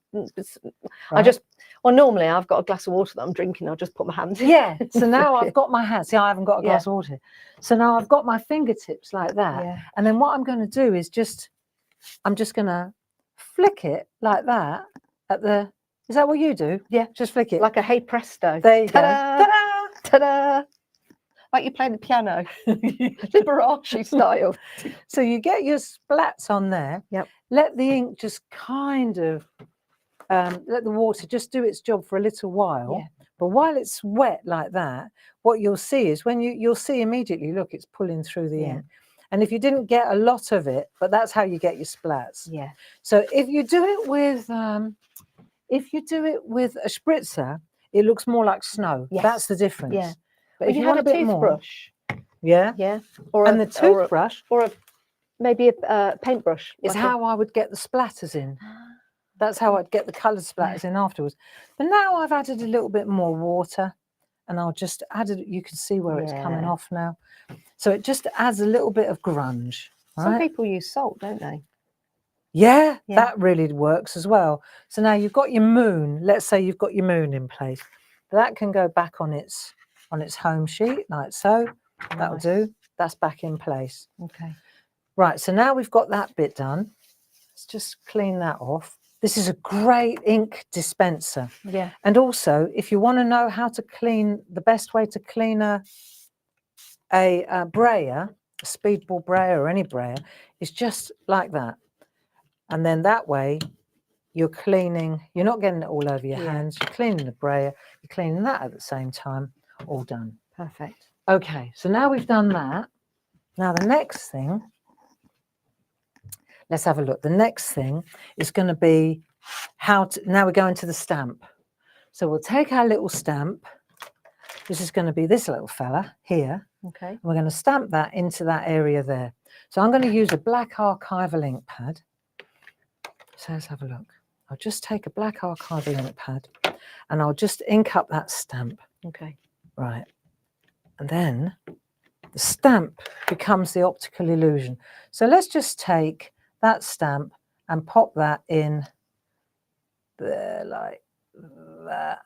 Right. Well, normally I've got a glass of water that I'm drinking. I'll just put my hands in. Yeah. So now I've got my hands. See, I haven't got a glass of water. So now I've got my fingertips like that. Yeah. And then what I'm going to do is I'm just going to flick it like that at the, is that what you do? Yeah. Just flick it. Like a hey presto. There you go. Ta-da! Ta-da! Ta-da! Like you're playing the piano. Liberace style. So you get your splats on there. Yep. Let the ink just kind of, let the water just do its job for a little while. Yeah. But while it's wet like that, what you'll see is when you'll see immediately, look, it's pulling through the ink. And if you didn't get a lot of it, but that's how you get your splats. Yeah. So if you do it with a spritzer, it looks more like snow. Yes. That's the difference. Yeah. But Well, if you you have want a a bit toothbrush. more, yeah. Or and the toothbrush or maybe a paintbrush. is like how I would get the splatters in. That's how I'd get the coloured splatters in afterwards. But now I've added a little bit more water, and I'll just add it. You can see where it's coming off now. So it just adds a little bit of grunge. Right? Some people use salt, don't they? Yeah, that really works as well. So now you've got your moon. Let's say you've got your moon in place. That can go back on its home sheet like so. That'll do. That's back in place. Okay. Right, so now we've got that bit done. Let's just clean that off. This is a great ink dispenser. Yeah. And also, if you want to know how to clean, the best way to clean a brayer, a speedball brayer or any brayer, is just like that. And then that way, you're cleaning, you're not getting it all over your hands, you're cleaning the brayer, you're cleaning that at the same time, all done. Perfect. Okay, so now we've done that. Now the next thing, let's have a look. The next thing is going to be now we're going to the stamp. So we'll take our little stamp. This is going to be this little fella here. Okay. And we're going to stamp that into that area there. So I'm going to use a black archival ink pad. So let's have a look. I'll just take a black archival ink pad and I'll just ink up that stamp. Okay. Right. And then the stamp becomes the optical illusion. So let's just take that stamp and pop that in there like that.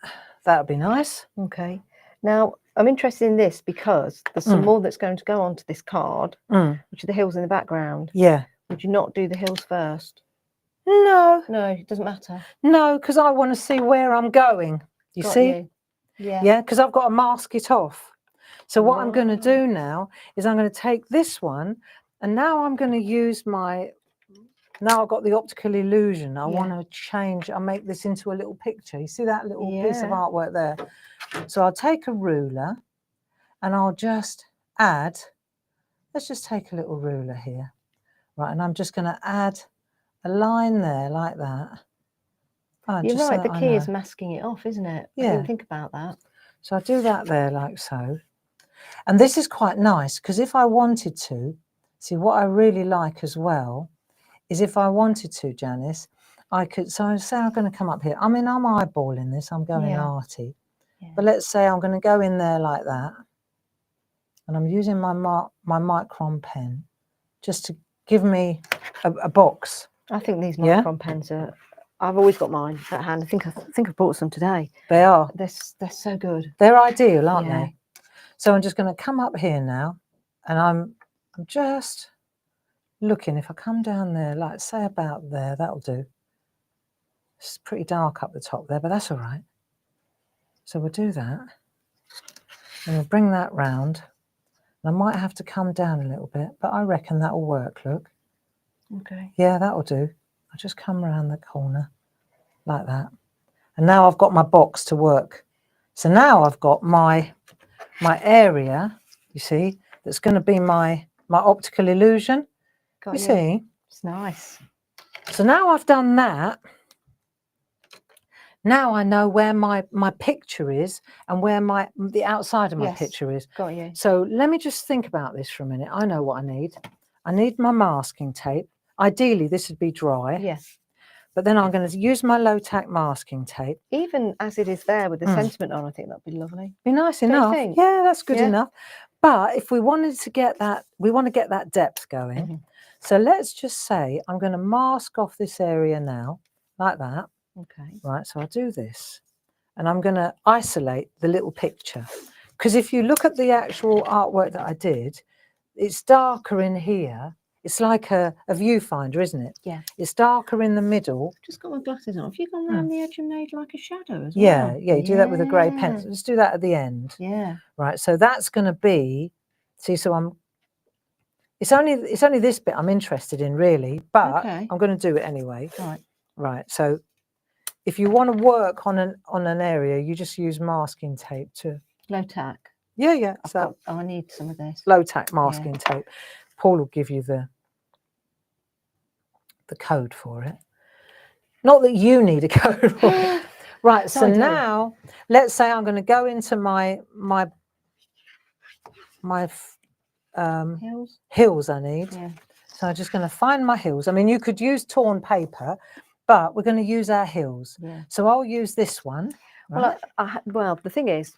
That would be nice. Okay. Now, I'm interested in this because there's some more that's going to go onto this card, which are the hills in the background. Yeah. Would you not do the hills first? No. No, it doesn't matter. No, because I want to see where I'm going. You see? Yeah. Yeah, because I've got to mask it off. So what I'm going to do now is I'm going to take this one and now I'm going to use now I've got the optical illusion. I want to change, I'll make this into a little picture. You see that little piece of artwork there? So I'll take a ruler and I'll just add, let's just take a little ruler here. Right, and I'm just going to add a line there like that. Oh, You're just right, so the I key know. is masking it off, isn't it? Yeah. I didn't think about that. So I do that there like so. And this is quite nice because if I wanted to, see what I really like as well is if I wanted to, Janice, I could, so say I'm going to come up here. I mean, I'm eyeballing this, I'm going arty. Yeah. But let's say I'm going to go in there like that. And I'm using my Micron pen just to give me a box. I think these Micron pens are, I've always got mine at hand. I think I brought some today. They are. They're so good. They're ideal, aren't Yeah. they? So I'm just going to come up here now and I'm just looking. If I come down there, like say about there, that'll do. It's pretty dark up the top there, but that's all right. So we'll do that. I'm going to bring that round. I might have to come down a little bit, but I reckon that'll work, look. Okay. Yeah, that'll do. I'll just come around the corner like that. And now I've got my box to work. So now I've got my area, you see, that's going to be my optical illusion. Got you you. see? It's nice. So now I've done that. Now I know where my picture is and where the outside of my Yes. picture is. Got you. So let me just think about this for a minute. I know what I need. I need my masking tape. Ideally, this would be dry. Yes. But then I'm going to use my low-tack masking tape. Even as it is there with the sentiment on, I think that'd be lovely. Be nice Don't you enough. think? Yeah, that's good Yeah. enough. But if we wanted to get that, we want to get that depth going. So let's just say I'm going to mask off this area now, like that. Okay. Right, so I'll do this. And I'm going to isolate the little picture. Because if you look at the actual artwork that I did, it's darker in here. It's like a viewfinder, isn't it? Yeah. It's darker in the middle. Just got my glasses on. Have you gone round the edge and made like a shadow as Yeah, well? yeah, you do that with a grey pencil. Let's do that at the end. Yeah. Right, so that's going to be, see, so it's only this bit I'm interested in really, but Okay. I'm going to do it anyway. Right. Right, so if you want to work on an area, you just use masking tape to. Low tack. Yeah. So I need some of this. low tack masking tape. Paul will give you the code for it. Not that you need a code for it. Right, so now let's say I'm going to go into my hills I need. Yeah. So I'm just going to find my hills. I mean, you could use torn paper, but we're going to use our hills. Yeah. So I'll use this one. Right? Well, the thing is,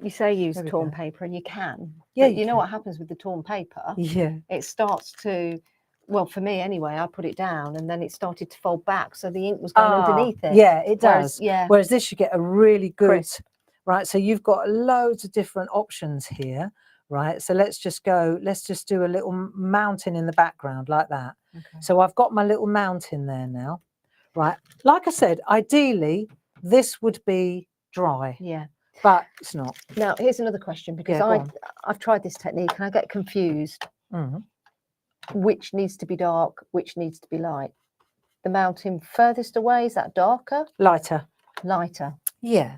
you say use torn paper, and you can. Yeah. But you know what happens with the torn paper? Yeah. It starts to, well, for me anyway, I put it down, and then it started to fold back, so the ink was going underneath it. Yeah, it does. Whereas this, you get a really good. Crisp. Right. So you've got loads of different options here. Right, so let's just do a little mountain in the background like that. Okay. So I've got my little mountain there now. Right, like I said, ideally this would be dry. Yeah, but it's not. Now here's another question, because I've tried this technique and I get confused. Which needs to be dark, which needs to be light? The mountain furthest away, is that darker? Lighter. Yeah,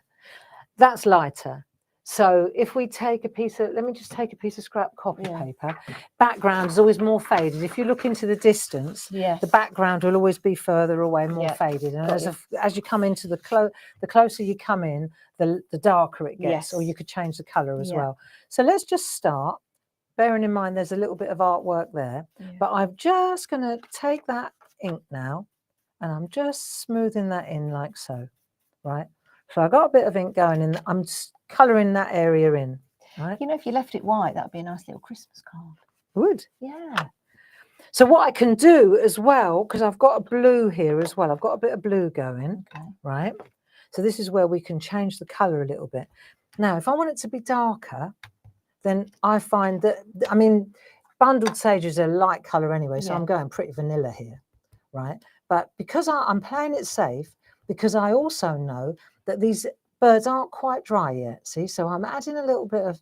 that's lighter. So if we take let me just take a piece of scrap copy paper. Background is always more faded. If you look into the distance, the background will always be further away, more faded. And as you come into the closer you come in, the darker it gets, or you could change the colour as well. So let's just start, bearing in mind there's a little bit of artwork there. But I'm just going to take that ink now, and I'm just smoothing that in like so, right? So I've got a bit of ink going in. I'm colouring that area in, right? You know, if you left it white, that'd be a nice little Christmas card. Would. Yeah. So what I can do as well, because I've got a blue here as well, I've got a bit of blue going, right? So this is where we can change the colour a little bit. Now, if I want it to be darker, then I find that, I mean, bundled sage is a light colour anyway, so I'm going pretty vanilla here, right? But because I'm playing it safe, because I also know that these birds aren't quite dry yet, see? So I'm adding a little bit of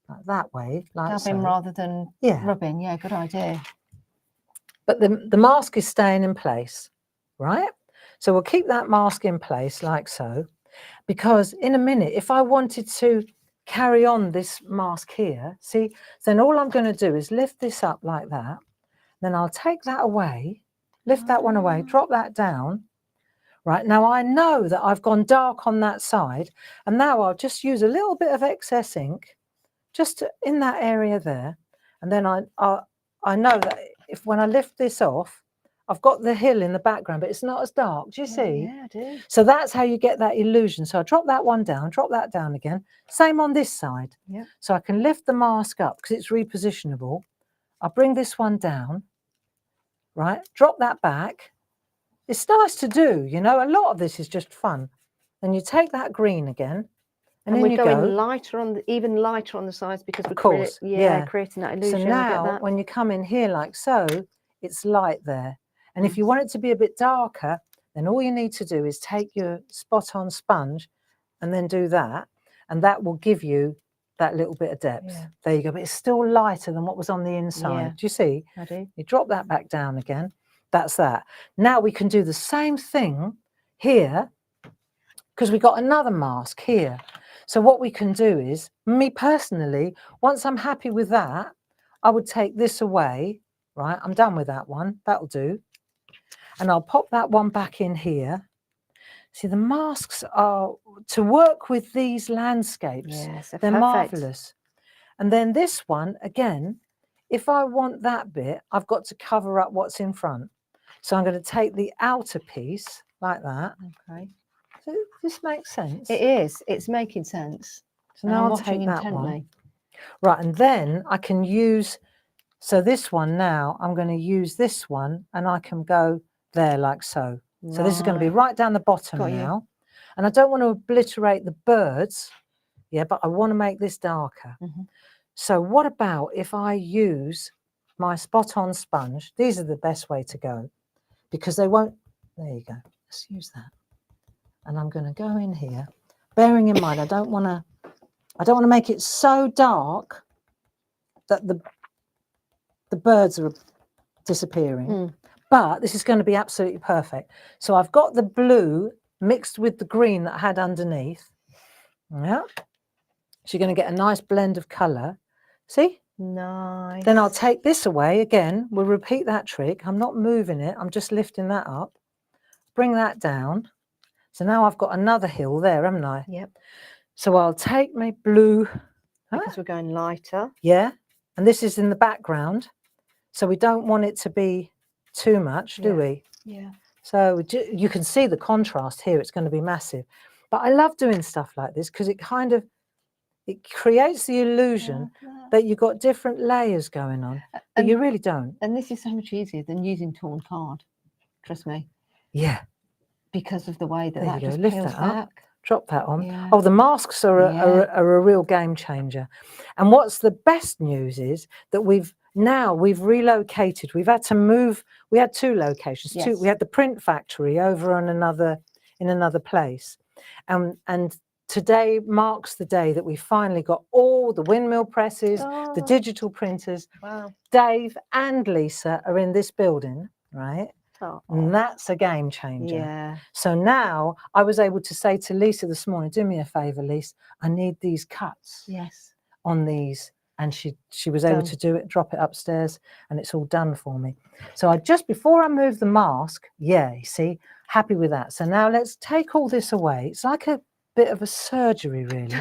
like that way, like dabbing rather than rubbing. Yeah, good idea. But the mask is staying in place, right? So we'll keep that mask in place like so, because in a minute, if I wanted to carry on this mask here, see, then all I'm going to do is lift this up like that. Then I'll take that away, lift that one away, drop that down. Right, now I know that I've gone dark on that side, and now I'll just use a little bit of excess ink just in that area there. And then I know that when I lift this off, I've got the hill in the background, but it's not as dark. Do you see? Yeah, I do. So that's how you get that illusion. So I drop that one down, drop that down again. Same on this side. Yeah. So I can lift the mask up because it's repositionable. I'll bring this one down, right? Drop that back. It's nice to do, you know, a lot of this is just fun. And you take that green again, and then we're you going go lighter even lighter on the sides because of course, creating that illusion. So now when you come in here like so, it's light there. And if you want it to be a bit darker, then all you need to do is take your spot on sponge and then do that. And that will give you that little bit of depth. Yeah. There you go. But it's still lighter than what was on the inside. Yeah. Do you see? I do. You drop that back down again. That's that. Now we can do the same thing here because we got another mask here. So what we can do is, me personally, once I'm happy with that, I would take this away, right? I'm done with that one. That'll do. And I'll pop that one back in here. See, the masks are to work with these landscapes. Yes, They're perfect. marvellous. And then this one, again, if I want that bit, I've got to cover up what's in front. So I'm going to take the outer piece like that. Okay. So this makes sense. It is. It's making sense. So And now I'm I'll watching take that intently. one. Right, and then I can use, so this one now, I'm going to use this one and I can go there like so. So this is going to be right down the bottom Got you. now. And I don't want to obliterate the birds, yeah, but I want to make this darker. So what about if I use my spot-on sponge? These are the best way to go because they won't, there you go. Let's use that. And I'm going to go in here, bearing in mind I don't want to make it so dark that the birds are disappearing. But this is going to be absolutely perfect. So I've got the blue mixed with the green that I had underneath. Yeah. So you're going to get a nice blend of colour. See? Nice. Then I'll take this away again. We'll repeat that trick. I'm not moving it. I'm just lifting that up. Bring that down. So now I've got another hill there, haven't I? Yep. So I'll take my blue. Because we're going lighter. Yeah. And this is in the background. So we don't want it to be too much, do we? Yeah. So you can see the contrast here. It's going to be massive. But I love doing stuff like this because it kind of, it creates the illusion that you've got different layers going on, but you really don't. And this is so much easier than using torn card. Trust me. Yeah. Because of the way that that just Lift peels that up. back. Drop that on. Yeah. Oh, the masks are a real game changer. And what's the best news is that we've relocated. We've had to move. We had two locations. Yes. We had the print factory over on in another place. And today marks the day that we finally got all the windmill presses, the digital printers. Wow. Dave and Lisa are in this building, right? And that's a game changer. Yeah. So now I was able to say to Lisa this morning, do me a favor, Lisa, I need these cuts Yes. on these. And she was able to do it, drop it upstairs, and it's all done for me. So just before I move the mask, you see, happy with that. So now let's take all this away. It's like a bit of a surgery, really,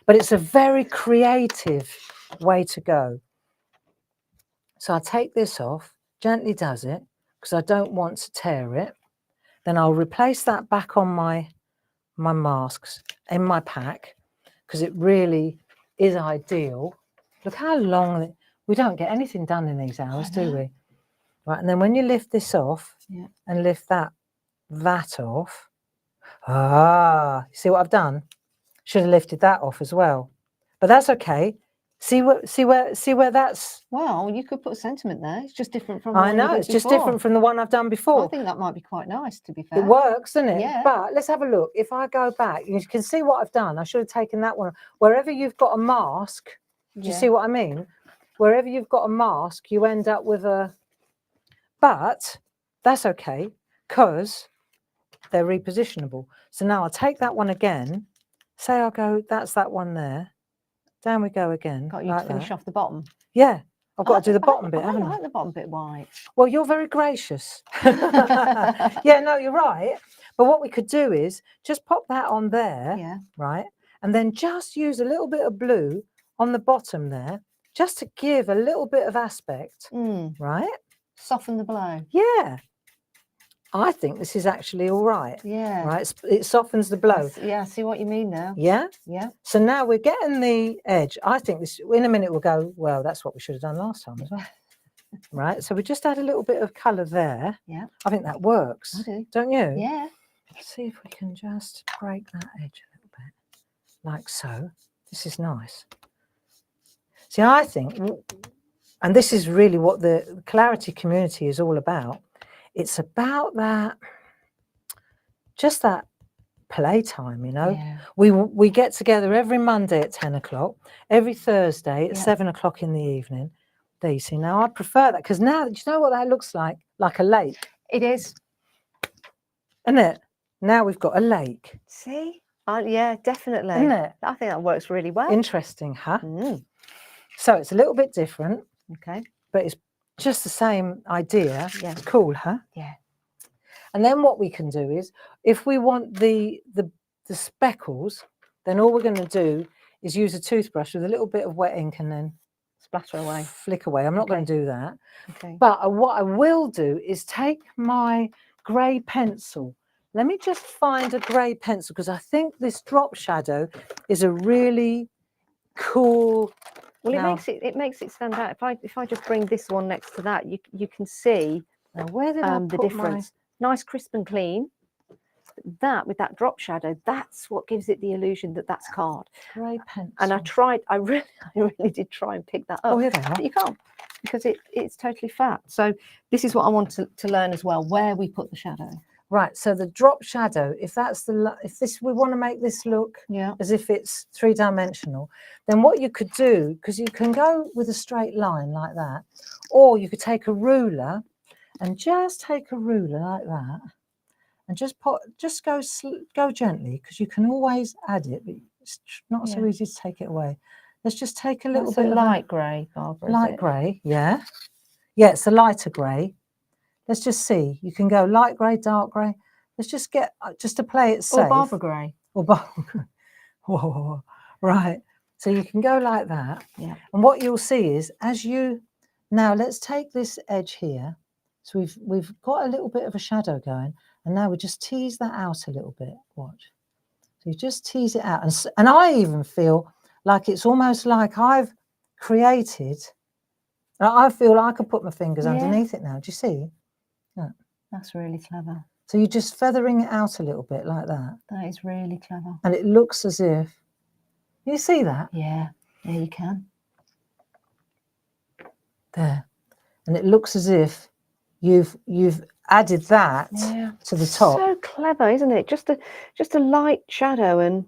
but it's a very creative way to go. So I take this off, gently does it, because I don't want to tear it. Then I'll replace that back on my masks in my pack because it really is ideal. Look how long, we don't get anything done in these hours, do we? Right, and then when you lift this off and lift that off, you see what I've done? Should have lifted that off as well, but that's okay. See where that's. Well, you could put a sentiment there. It's just different from. I know it's just different from the one I've done before. I think that might be quite nice, to be fair. It works, doesn't it? Yeah. But let's have a look. If I go back, you can see what I've done. I should have taken that one. Wherever you've got a mask, do you see what I mean? Wherever you've got a mask, you end up with a. But that's okay because they're repositionable. So now I'll take that one again. Say I'll go. That's that one there. Down we go again. Got you to finish off the bottom. Yeah, I've got to do the bottom bit, haven't I? I like the bottom bit white. Well, you're very gracious. Yeah, no, you're right. But what we could do is just pop that on there, right? And then just use a little bit of blue on the bottom there, just to give a little bit of aspect, right? Soften the blow. Yeah. I think this is actually all right. Yeah. Right. It softens the blow. Yeah, I see what you mean now. Yeah. Yeah. So now we're getting the edge. I think this, in a minute, we'll go, well, that's what we should have done last time as well. Right. So we just add a little bit of colour there. Yeah. I think that works. I do. Don't you? Yeah. Let's see if we can just break that edge a little bit. Like so. This is nice. See, I think, and this is really what the clarity community is all about. It's about that, just that playtime, you know. Yeah. We get together every Monday at 10 o'clock, every Thursday at Yeah. 7 o'clock in the evening. There you see. Now I prefer that because now, do you know what that looks like? Like a lake, It is. isn't it? Now we've got a lake, See? Yeah, definitely. isn't it? I think that works really well. Interesting, huh? Mm, So it's a little bit different, okay. but it's just the same idea. Yeah. It's cool, huh? Yeah. And then what we can do is, if we want the speckles, then all we're going to do is use a toothbrush with a little bit of wet ink and then Splatter away. flick away. I'm not going Okay. to do that. Okay. But what I will do is take my grey pencil. Let me just find a grey pencil because I think this drop shadow is a really cool. Well, Now- it makes it stand out. If I just bring this one next to that, you can see Now, where did I the put difference. Nice, crisp and clean. That with that drop shadow, that's what gives it the illusion that that's card. my grey pencil? And I really did try and pick that up. Oh, here they are. But you can't because it's totally fat. So this is what I want to learn as well, where we put the shadow. Right. So the drop shadow, if we want to make this look Yeah. as if it's three-dimensional, then what you could do, because you can go with a straight line like that, or you could take a ruler and just take a ruler like that and just go gently, because you can always add it, but it's not so Yeah. easy to take it away. Let's just take a little That's bit a of light grey, Barbara. is light it? grey. Yeah, it's a lighter grey. Let's just see. You can go light grey, dark grey. Let's just get just to play it safe. Or Barbara grey. Or Barbara grey. Whoa. Right. So you can go like that. Yeah. And what you'll see is now let's take this edge here. So we've got a little bit of a shadow going, and now we just tease that out a little bit. Watch. So you just tease it out, and I even feel like it's almost like I've created. I feel like I could put my fingers Yeah. underneath it now. Do you see? That's really clever. So you're just feathering it out a little bit like that. That is really clever. And it looks as if, you see that? Yeah. Yeah, you can. There. And it looks as if you've added that to the top. So clever, isn't it? Just a light shadow, and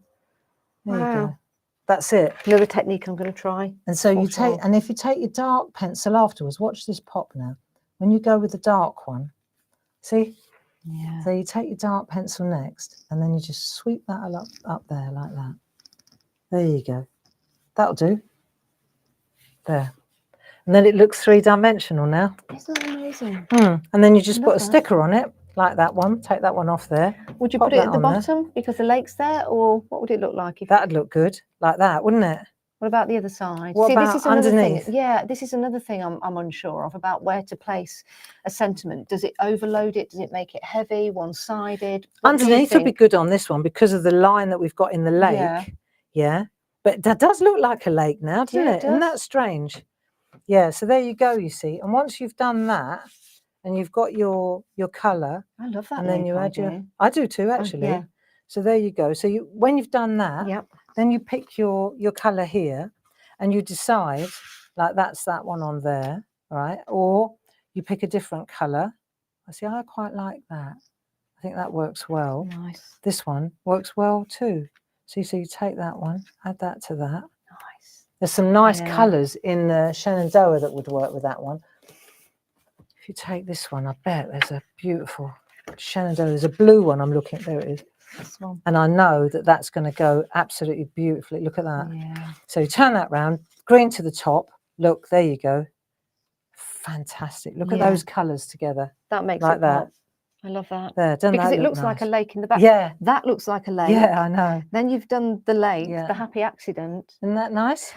There you wow. go. That's it. Another technique I'm going to try. And so you For sure. and if you take your dark pencil afterwards, watch this pop now. When you go with the dark one, see? Yeah. So you take your dark pencil next, and then you just sweep that up there like that. There you go. That'll do. There. And then it looks three-dimensional now. Isn't that amazing? And then you just Love put a that. sticker on it, like that one. Take that one off there. Would you Pop put it that at the on there. bottom because the lake's there, or what would it look like if? That'd look good, like that, wouldn't it? What about the other side? What See, about this is another underneath? thing. Yeah, this is another thing I'm unsure of about where to place a sentiment. Does it overload it? Does it make it heavy, one-sided? Underneath would be good on this one because of the line that we've got in the lake. Yeah. Yeah. But that does look like a lake now, doesn't Yeah, it? it Isn't does. that strange? Yeah, so there you go, you see. And once you've done that and you've got your colour, I love that. and then lake you add idea. I do too, actually. yeah. So there you go. So when you've done that, Yep. then you pick your colour here and you decide, like that's that one on there, right? Or you pick a different colour. I see, I quite like that. I think that works well. Nice. This one works well too. So you take that one, add that to that. Nice. There's some nice Yeah. colours in the Shenandoah that would work with that one. If you take this one, I bet there's a beautiful Shenandoah. There's a blue one I'm looking at. There it is. This one. And I know that that's going to go absolutely beautifully. Look at that. Yeah. So you turn that round, green to the top. Look, there you go. Fantastic. Look at Yeah. those colours together. That makes Like it that. pop. I love that. There, doesn't Because that it look looks like a nice? lake in the back. Yeah. That looks like a lake. Yeah, I know. Then you've done the lake, Yeah. the happy accident. Isn't that nice?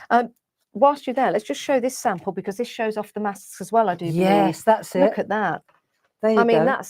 Whilst you're there, let's just show this sample because this shows off the masks as well, I do Yes, that's believe. it. Look at that. There you I mean, go.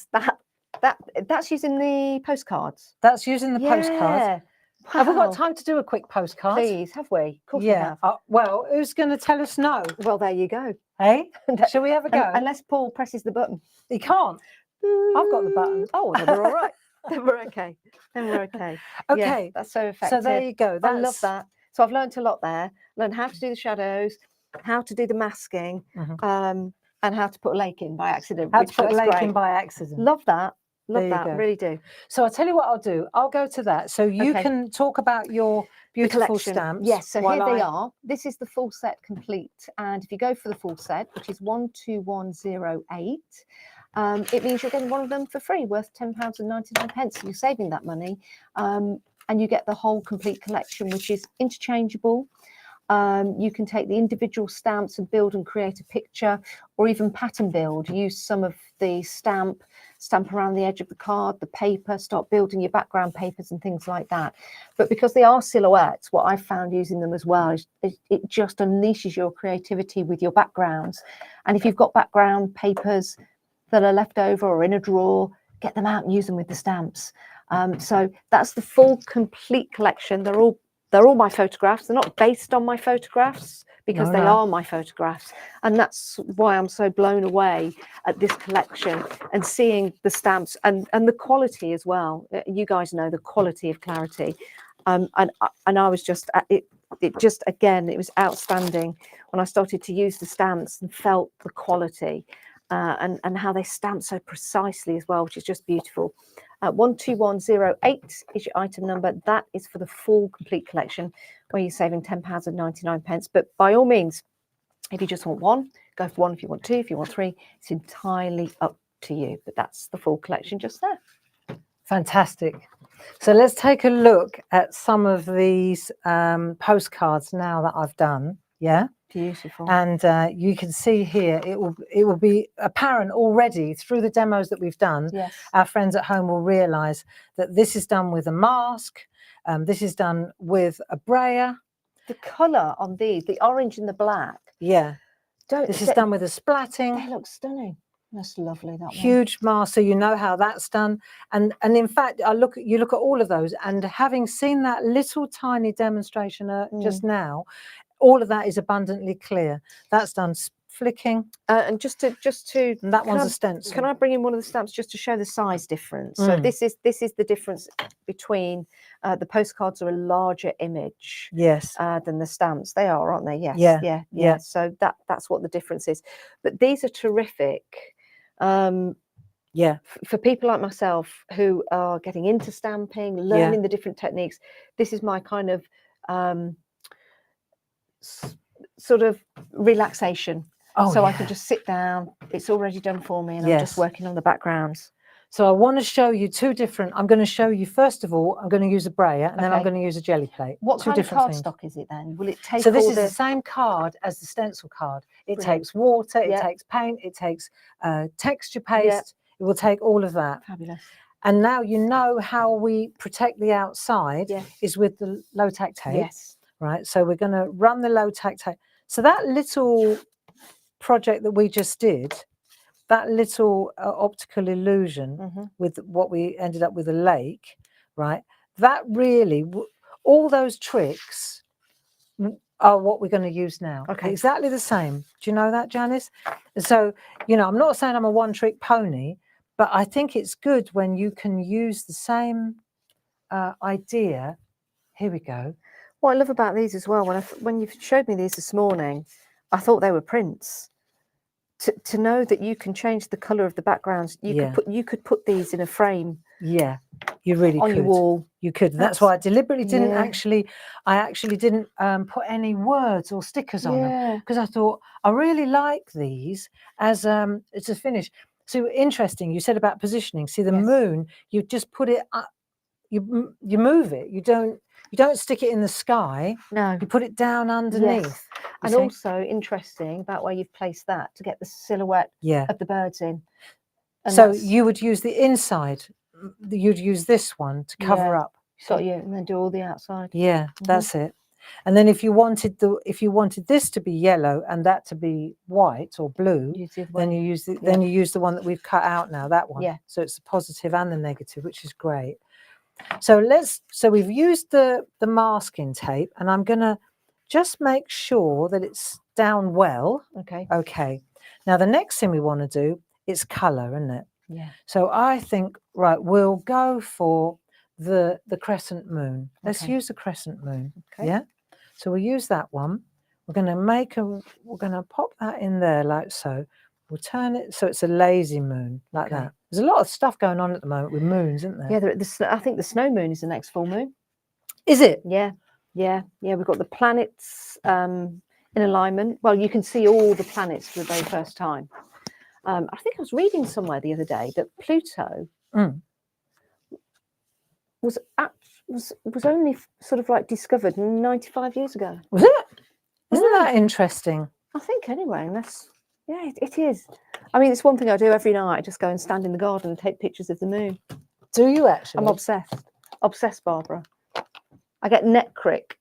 that's using the postcards. That's using the postcard. Yeah. Have we got Wow. time to do a quick postcard? Please, have we? Of course we Yeah. have. Well, who's going to tell us no? Well, there you go. Hey, shall we have a go? Unless Paul presses the button. He can't. I've got the button. Oh, then we're all right. Then we're okay. Then we're okay. Okay. Yeah, that's so effective. So there you go. I love that. So I've learned a lot there. Learned how to do the shadows, how to do the masking, Mhm. and how to put a lake in by accident. How which to put a looks lake great. in by accident. Love that. Love There you that, go. really do. So I'll tell you what I'll do. I'll go to that. So you Okay. can talk about your The beautiful collection. stamps. Yes, so here while they I- are. This is the full set complete. And if you go for the full set, which is 12108, it means you're getting one of them for free, worth £10.99. So you're saving that money. And you get the whole complete collection, which is interchangeable. You can take the individual stamps and build and create a picture, or even pattern build. Use some of the stamp around the edge of the card, the paper, start building your background papers and things like that. But because they are silhouettes, what I've found using them as well is it just unleashes your creativity with your backgrounds. And if you've got background papers that are left over or in a drawer, get them out and use them with the stamps. So that's the full complete collection. They're all my photographs. They're not based on my photographs because they are my photographs. And that's why I'm so blown away at this collection and seeing the stamps and the quality as well. You guys know the quality of clarity. And I was just, it just, again, it was outstanding when I started to use the stamps and felt the quality and how they stamp so precisely as well, which is just beautiful. 12108 is your item number. That is for the full complete collection where you're saving £10.99. But by all means, if you just want one, go for one. If you want two, if you want three, it's entirely up to you. But that's the full collection just there. Fantastic. So let's take a look at some of these postcards now that I've done. Yeah. Beautiful. And you can see here, it will be apparent already through the demos that we've done. Yes. Our friends at home will realise that this is done with a mask. This is done with a brayer. The colour on these, the orange and the black. Yeah. This is done with a splatting. They look stunning. That's lovely. That huge mask, so you know how that's done. And in fact, you look at all of those, and having seen that little tiny demonstration just now, all of that is abundantly clear. That's done flicking. And just to and that one's a stencil. Can I bring in one of the stamps just to show the size difference? So this is the difference between the postcards are a larger image, yes, than the stamps. They are, aren't they? Yes. Yeah. So that's what the difference is. But these are terrific. Yeah. For people like myself who are getting into stamping, learning the different techniques, this is my kind of sort of relaxation. So I can just sit down. It's already done for me, and I'm just working on the backgrounds. So I want to show you two different. I'm going to show you, first of all, I'm going to use a brayer, and then I'm going to use a jelly plate. What kind of cardstock is it then? Will it take? So this is the same card as the stencil card. It takes water, it takes paint, it takes texture paste. It will take all of that. Fabulous. And now you know how we protect the outside is with the low-tack tape. Yes. Right. So we're going to run the low-tack tape. So that little project that we just did, that little optical illusion with what we ended up with a lake, right? That really, all those tricks are what we're going to use now. Okay. Exactly the same. Do you know that, Janice? So, I'm not saying I'm a one-trick pony, but I think it's good when you can use the same idea. Here we go. What I love about these as well, when you showed me these this morning, I thought they were prints. To know that you can change the colour of the backgrounds, you could put these in a frame. Yeah, you really on could. Your wall. You could. That's why I deliberately didn't I actually didn't put any words or stickers on them, because I thought I really like these as it's a finish. So interesting. You said about positioning. See the moon. You just put it up. You move it. You don't stick it in the sky. No. You put it down underneath. And also interesting about where you've placed that to get the silhouette of the birds in. And so you would use the inside. You'd use this one to cover up. So and then do all the outside. Yeah, that's it. And then if you wanted this to be yellow and that to be white or blue, then you use the one that we've cut out now. That one. Yeah. So it's the positive and the negative, which is great. So we've used the masking tape, and I'm going to just make sure that it's down well. Okay. Now the next thing we want to do is colour, isn't it? Yeah. So I think, right, we'll go for the crescent moon. Let's use the crescent moon. Okay. Yeah. So we'll use that one. We're going to pop that in there like so. We'll turn it so it's a lazy moon, like that. There's a lot of stuff going on at the moment with moons, isn't there? Yeah, I think the snow moon is the next full moon. Is it? Yeah. We've got the planets in alignment. Well, you can see all the planets for the very first time. I think I was reading somewhere the other day that Pluto was only sort of like discovered 95 years ago. Was it? Isn't that interesting? I think anyway, and that's it is. I mean, it's one thing I do every night. I just go and stand in the garden and take pictures of the moon. Do you actually? I'm obsessed, Barbara. I get neck crick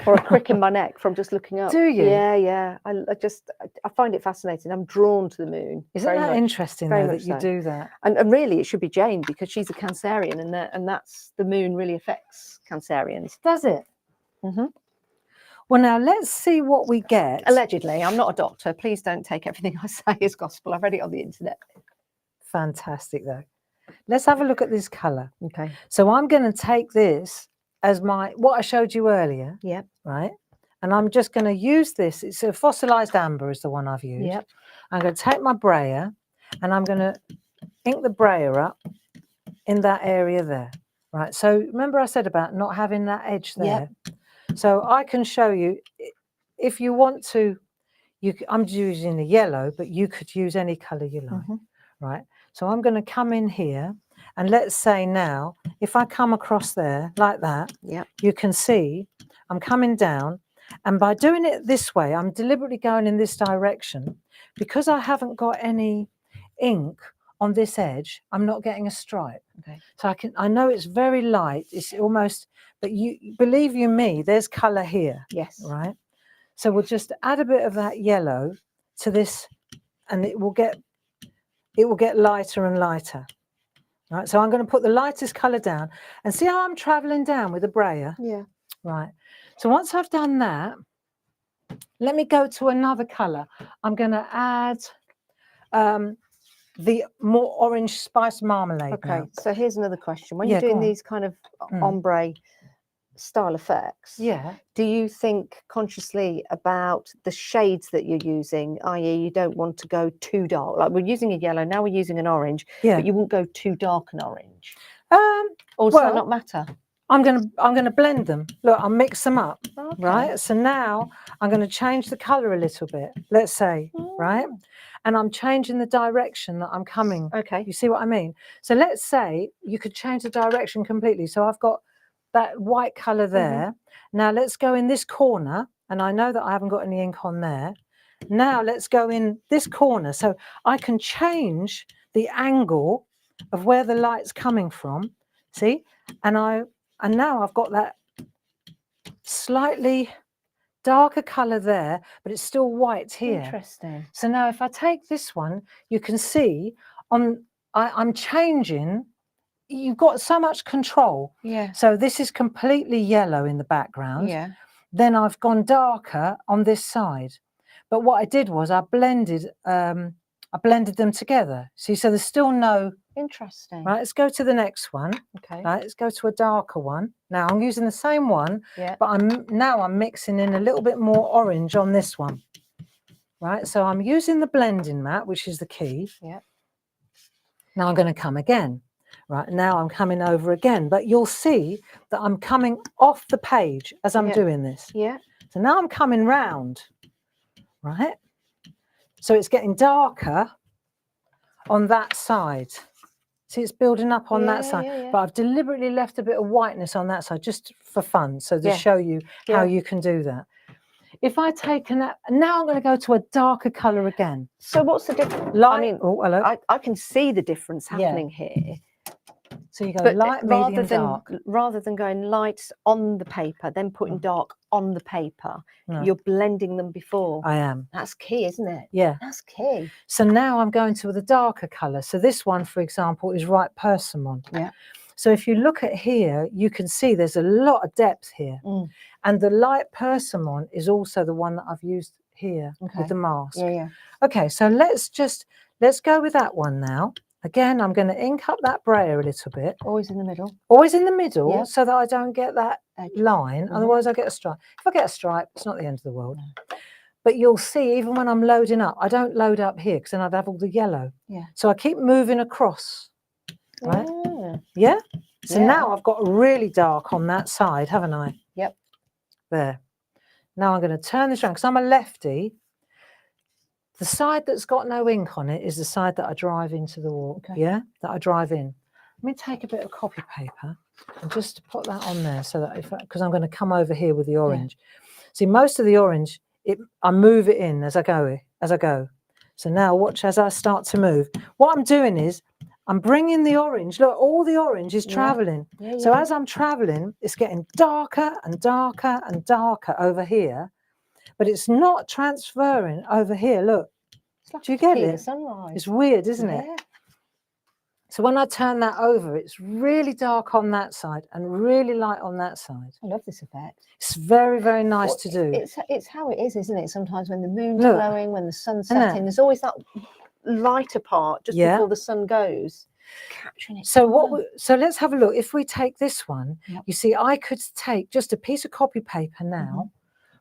or a crick in my neck from just looking up. Do you? Yeah. I find it fascinating. I'm drawn to the moon. Isn't that interesting though that you do that? And really, it should be Jane because she's a Cancerian, and that's the moon really affects Cancerians. Does it? Mm-hmm. Well, now let's see what we get. Allegedly, I'm not a doctor. Please don't take everything I say as gospel. I've read it on the internet. Fantastic, though. Let's have a look at this colour. Okay. So I'm going to take this as what I showed you earlier. Yep. Right. And I'm just going to use this. It's a fossilized amber is the one I've used. Yep. I'm going to take my brayer and I'm going to ink the brayer up in that area there. Right. So remember I said about not having that edge there. Yep. So I can show you, if you want to, I'm using a yellow, but you could use any colour you like, right? So I'm going to come in here, and let's say now, if I come across there like that, you can see I'm coming down, and by doing it this way, I'm deliberately going in this direction, because I haven't got any ink on this edge, I'm not getting a stripe. Okay. So I know it's very light, it's almost, but believe you me, there's colour here. Yes. Right. So we'll just add a bit of that yellow to this, and it will get lighter and lighter. Right. So I'm going to put the lightest colour down, and see how I'm travelling down with the brayer. Yeah. Right. So once I've done that, let me go to another colour. I'm going to add the more orange spice marmalade. Okay, now. so here's another question. When you're doing these kind of ombre style effects, do you think consciously about the shades that you're using, i.e. you don't want to go too dark? Like we're using a yellow, now we're using an orange, but you won't go too dark an orange. Or does that not matter? I'm gonna blend them. Look, I'll mix them up. Okay. Right. So now I'm going to change the colour a little bit. Let's say, right, and I'm changing the direction that I'm coming. Okay. You see what I mean? So let's say you could change the direction completely. So I've got that white colour there. Now let's go in this corner, and I know that I haven't got any ink on there. Now let's go in this corner, so I can change the angle of where the light's coming from. See, and now I've got that slightly darker colour there, but it's still white here. Interesting. So now if I take this one, you can see I'm changing. You've got so much control. Yeah. So this is completely yellow in the background. Yeah. Then I've gone darker on this side. But what I did was I blended them together. See, so there's still no. Interesting. Right, let's go to the next one. Okay. Right, let's go to a darker one. Now I'm using the same one, but I'm mixing in a little bit more orange on this one. Right, so I'm using the blending mat, which is the key. Yeah. Now I'm going to come again. Right, now I'm coming over again, but you'll see that I'm coming off the page as I'm doing this. Yeah. So now I'm coming round. Right. So it's getting darker on that side. See, it's building up on that side, but I've deliberately left a bit of whiteness on that side just for fun, so to show you how you can do that. If I take now I'm going to go to a darker colour again. So what's the difference? I mean, I can see the difference happening here. So you go light, medium, dark. Rather than going light on the paper, then putting dark on the paper, you're blending them before. I am. That's key, isn't it? Yeah. That's key. So now I'm going to the darker colour. So this one, for example, is Ripe Persimmon. Yeah. So if you look at here, you can see there's a lot of depth here. And the light persimmon is also the one that I've used here with the mask. Yeah. Okay, so let's go with that one now. Again, I'm going to ink up that brayer a little bit. Always in the middle. Always in the middle, so that I don't get that line. Mm-hmm. Otherwise, I get a stripe. If I get a stripe, it's not the end of the world. But you'll see, even when I'm loading up, I don't load up here because then I'd have all the yellow. Yeah. So I keep moving across, right? Yeah. So now I've got really dark on that side, haven't I? Yep. There. Now I'm going to turn this around because I'm a lefty. The side that's got no ink on it is the side that I drive into the wall. Okay. Yeah, that I drive in. Let me take a bit of copy paper and just put that on there so that because I'm going to come over here with the orange. See, most of the orange, I move it in as I go. So now watch as I start to move. What I'm doing is I'm bringing the orange. Look, all the orange is traveling. So as I'm traveling, it's getting darker and darker and darker over here. But it's not transferring over here. Look, Like do you get the it? sunrise. It's weird, isn't it? So when I turn that over, it's really dark on that side and really light on that side. I love this effect. It's very, very nice to do. It's how it is, isn't it? Sometimes when the moon's glowing, when the sun's setting, there's always that lighter part just before the sun goes. Capturing it. So so let's have a look. If we take this one, you see, I could take just a piece of copy paper now.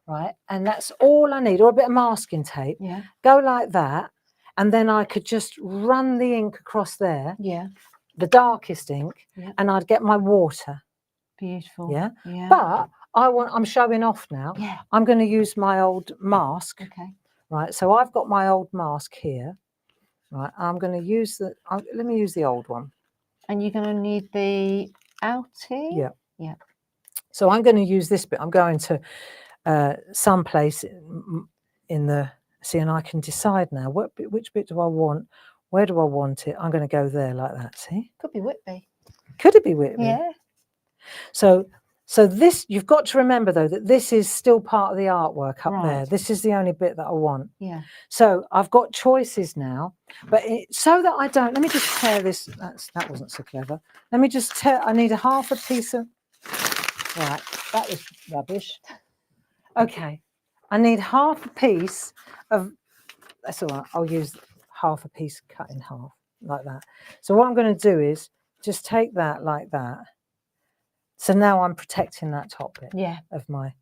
Right, and that's all I need, or a bit of masking tape. Yeah. Go like that, and then I could just run the ink across there. Yeah. The darkest ink, and I'd get my water. Beautiful. Yeah. Yeah. But I'm showing off now. Yeah. I'm going to use my old mask. Okay. Right. So I've got my old mask here. Right. I'm going to use let me use the old one. And you're going to need the outie. Yeah. Yeah. So I'm going to use this bit. I'm going to someplace in the and I can decide now which bit do I want, where do I want it. I'm going to go there like that. See, could be Whitby. Could it be Whitby? Yeah. So this, you've got to remember though that this is still part of the artwork up there. This is the only bit that I want. Yeah. So I've got choices now, but so that I don't, let me just tear this. That wasn't so clever. Let me just tear. I need a half a piece of. Right, that was rubbish. Okay, I need half a piece of, that's all right, I'll use half a piece cut in half, like that. So what I'm going to do is just take that like that. So now I'm protecting that top bit of my,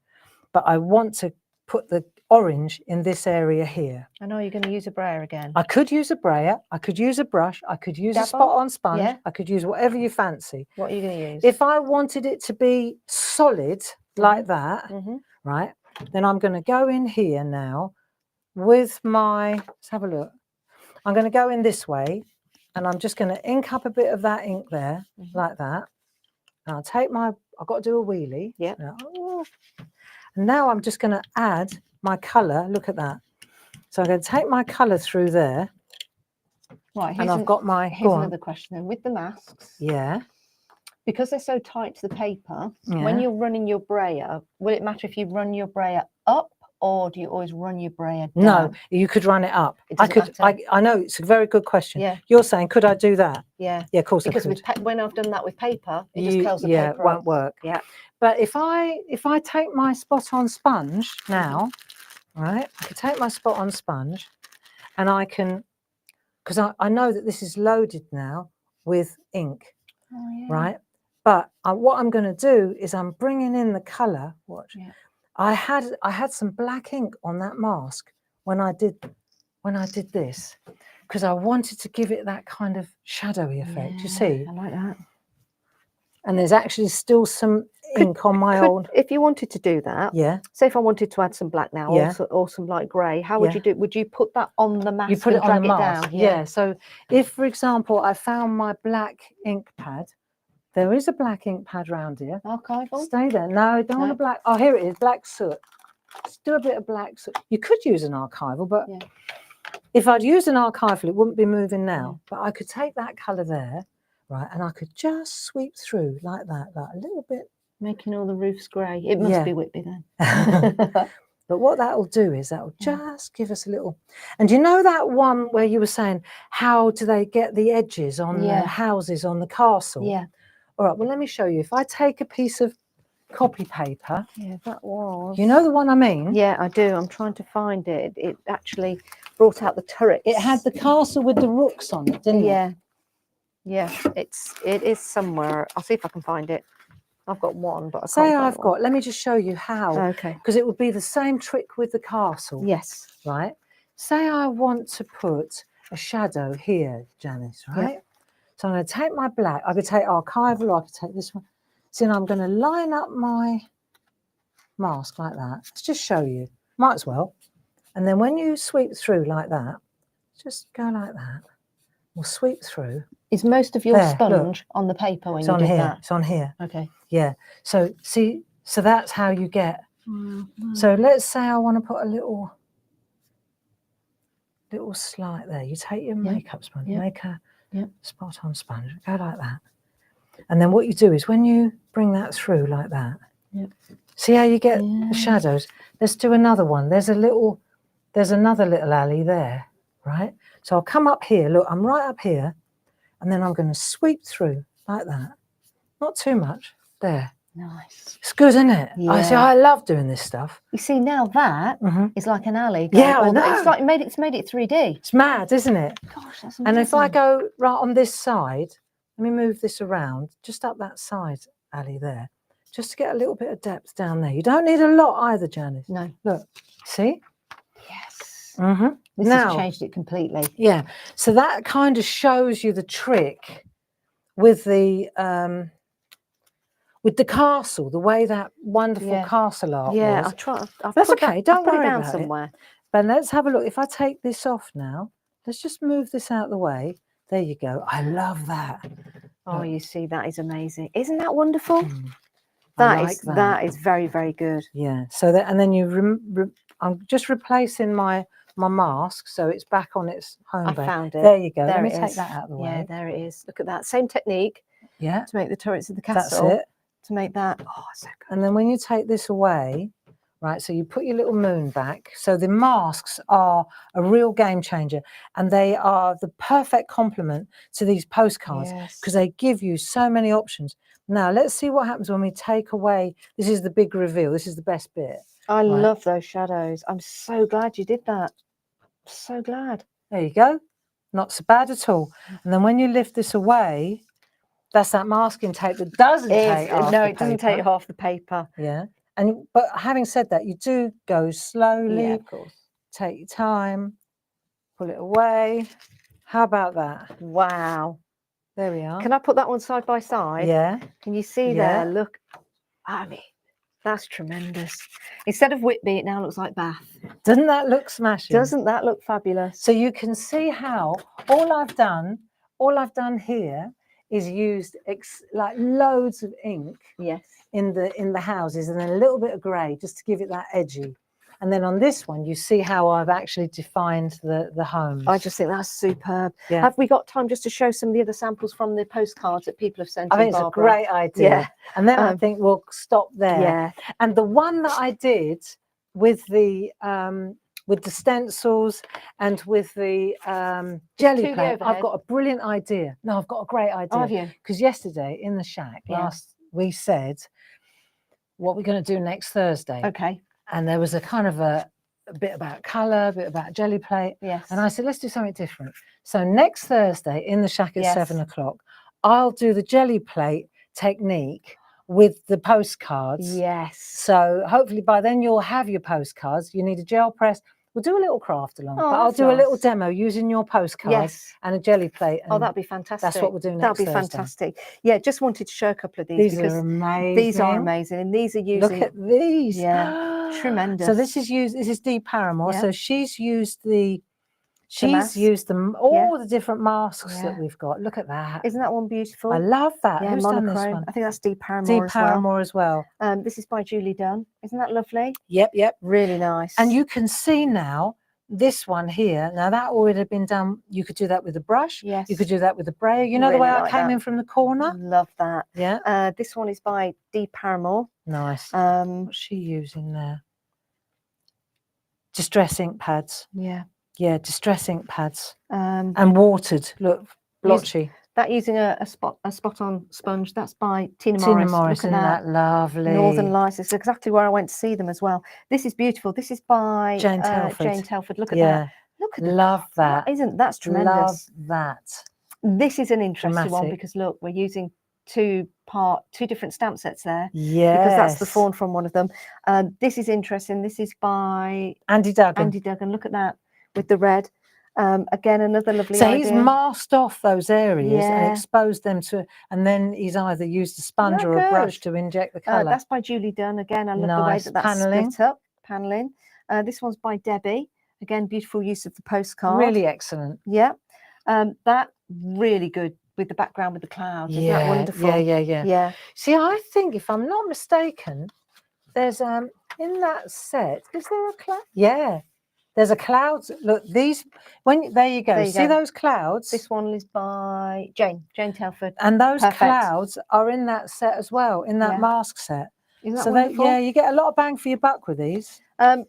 but I want to put the orange in this area here. I know you're going to use a brayer again. I could use a brayer, I could use a brush, I could use a spot-on sponge, I could use whatever you fancy. What are you going to use? If I wanted it to be solid like that, right, then I'm going to go in here now with my, let's have a look. I'm going to go in this way and I'm just going to ink up a bit of that ink there, like that. And I'll take I've got to do a wheelie. Yeah. And now I'm just going to add my colour. Look at that. So I'm going to take my colour through there. Right. And I've got my, here's another question then. With the masks. Yeah. Because they're so tight to the paper, when you're running your brayer, will it matter if you run your brayer up or do you always run your brayer down? No, you could run it up. I know, it's a very good question. Yeah. You're saying, could I do that? Yeah. Yeah, of course because I could. when I've done that with paper, it just curls the paper it won't work. Yeah. But if I take my spot-on sponge now, right, I can take my spot-on sponge and I can, because I know that this is loaded now with ink, right? But what I'm going to do is I'm bringing in the colour. Watch. Yeah. I had some black ink on that mask when I did this, because I wanted to give it that kind of shadowy effect. You see? I like that. And there's actually still some ink on my old. If you wanted to do that, say if I wanted to add some black now, or some light grey, how would you do? Would you put that on the mask? You put it on the mask. Down? Yeah. So if, for example, I found my black ink pad. There is a black ink pad round here. Archival? Stay there. No, I don't want a black. Oh, here it is, black soot. Let's do a bit of black soot. You could use an archival, but if I'd used an archival, it wouldn't be moving now. But I could take that colour there, right, and I could just sweep through like that, like a little bit. Making all the roofs grey. It must be Whitby then. But what that will do is that will just give us a little. And you know that one where you were saying, how do they get the edges on the houses on the castle? Yeah. All right, well, let me show you. If I take a piece of copy paper. Yeah, that was. You know the one I mean? Yeah, I do. I'm trying to find it. It actually brought out the turrets. It had the castle with the rooks on it, didn't it? Yeah. Yeah, it is somewhere. I'll see if I can find it. I've got one, but I Say can't I've got, let me just show you how, Okay. because it would be the same trick with the castle, Yes. right? Say I want to put a shadow here, Janice, right? So I'm going to take my black, I could take archival, or I could take this one. So now I'm going to line up my mask like that. Let's just show you, might as well. And then when you sweep through like that, just go like that. We'll sweep through. Is most of your There, sponge on the paper when It's you on did here, that? it's on here. Okay. Yeah, so see, so that's how you get. So let's say I want to put a little slight there. You take your makeup sponge, make a spot on sponge, go like that. And then what you do is when you bring that through like that, see how you get the shadows? Let's do another one. There's another little alley there, right? So I'll come up here, look, I'm right up here, and then I'm going to sweep through like that. Not too much, there. Nice. It's good, isn't it? Yeah. I love doing this stuff. You see, now that is like an alley. Yeah, I know. It's like it's made it 3D. It's mad, isn't it? Gosh, that's amazing. And if I go right on this side, let me move this around, just up that side alley there, just to get a little bit of depth down there. You don't need a lot either, Janice. No. Look, see? Yes. This has changed it completely. Yeah. So that kind of shows you the trick with the castle, the way that wonderful castle art was. That's okay. Don't worry about somewhere. But let's have a look. If I take this off now, let's just move this out of the way. There you go. I love that. Oh, you see, that is amazing. Isn't that wonderful? That is very, very good. Yeah. So that, and then I'm just replacing my mask, so it's back on its home base. I found it. There you go. There Let me it take is. that out of the way. Yeah, there it is. Look at that. Same technique. Yeah. To make the turrets of the castle. That's it. To make that. Oh, so good. And then when you take this away, right, so you put your little moon back. So the masks are a real game changer, and they are the perfect complement to these postcards because they give you so many options. Now, let's see what happens when we take away. This is the big reveal. This is the best bit. I love those shadows. I'm so glad you did that. So glad. There you go. Not so bad at all. And then when you lift this away, that's that masking tape that doesn't take off. No, it doesn't take off the paper. Yeah. But having said that, you do go slowly. Yeah, of course. Take your time. Pull it away. How about that? Wow. There we are. Can I put that one side by side? Yeah. Can you see there? Look. I mean, that's tremendous. Instead of Whitby, it now looks like Bath. Doesn't that look smashing? Doesn't that look fabulous? So you can see how all I've done here is used like loads of ink. Yes. In the houses, and then a little bit of grey just to give it that edgy. And then on this one, you see how I've actually defined the homes. I just think that's superb. Yeah. Have we got time just to show some of the other samples from the postcards that people have sent? I think it's a great idea. Yeah. And then I think we'll stop there. Yeah. And the one that I did with the stencils and with the jelly plate, I've got a brilliant idea. No, I've got a great idea. Oh, have you? Because yesterday in the shack, we said what we're going to do next Thursday. Okay. And there was a kind of a bit about colour, a bit about jelly plate. Yes. And I said, let's do something different. So next Thursday in the shack at 7 o'clock, I'll do the jelly plate technique with the postcards. Yes. So hopefully by then you'll have your postcards. You need a gel press. We'll do a little craft along, but I'll do a little demo using your postcards and a jelly plate. Oh, that'd be fantastic. That's what we'll do next That'll be Thursday. fantastic. Yeah, just wanted to show a couple of these. These are amazing. These are amazing. And these are using... Look at these. Yeah, tremendous. So this is Dee Paramore. Yeah. So she's used all the different masks that we've got. Look at that. Isn't that one beautiful? I love that. Yeah, Who's monochrome. done this one? I think that's Dee Paramore. Dee Paramore as well. This is by Julie Dunn. Isn't that lovely? Yep. Really nice. And you can see now this one here. Now that would have been done. You could do that with a brush. Yes. You could do that with a brayer. You know the way I came in from the corner? Love that. Yeah. This one is by Dee Paramore. Nice. What's she using there? Distress ink pads. Yeah, distress ink pads. And watered. Look, blotchy. That using a spot on sponge. That's by Tina Morris. Tina Morris, isn't that lovely? Northern Lights. It's exactly where I went to see them as well. This is beautiful. This is by Jane Telford. Jane Telford. Look at that. Look at that. Love that. That's tremendous. Love that. This is an interesting one because look, we're using two different stamp sets there. Yes. Because that's the fawn from one of them. This is interesting. This is by Andy Duggan. Andy Duggan. Look at that with the red. Again, another lovely So idea. he's masked off those areas and Yeah. exposed them to, and then he's either used a sponge Yeah, or a brush good. to inject the colour. That's by Julie Dunn. Again, I love the way Nice that that's panelling. split up. Paneling. This one's by Debbie. Again, beautiful use of the postcard. Really excellent. Yeah. That really good with the background with the clouds. Isn't that wonderful? Yeah. See, I think if I'm not mistaken, there's in that set, is there a cloud? Yeah. There's a clouds. Look, these there you go. See those clouds? This one is by Jane Telford. And those clouds are in that set as well, in that mask set. Isn't that so wonderful? you get a lot of bang for your buck with these. I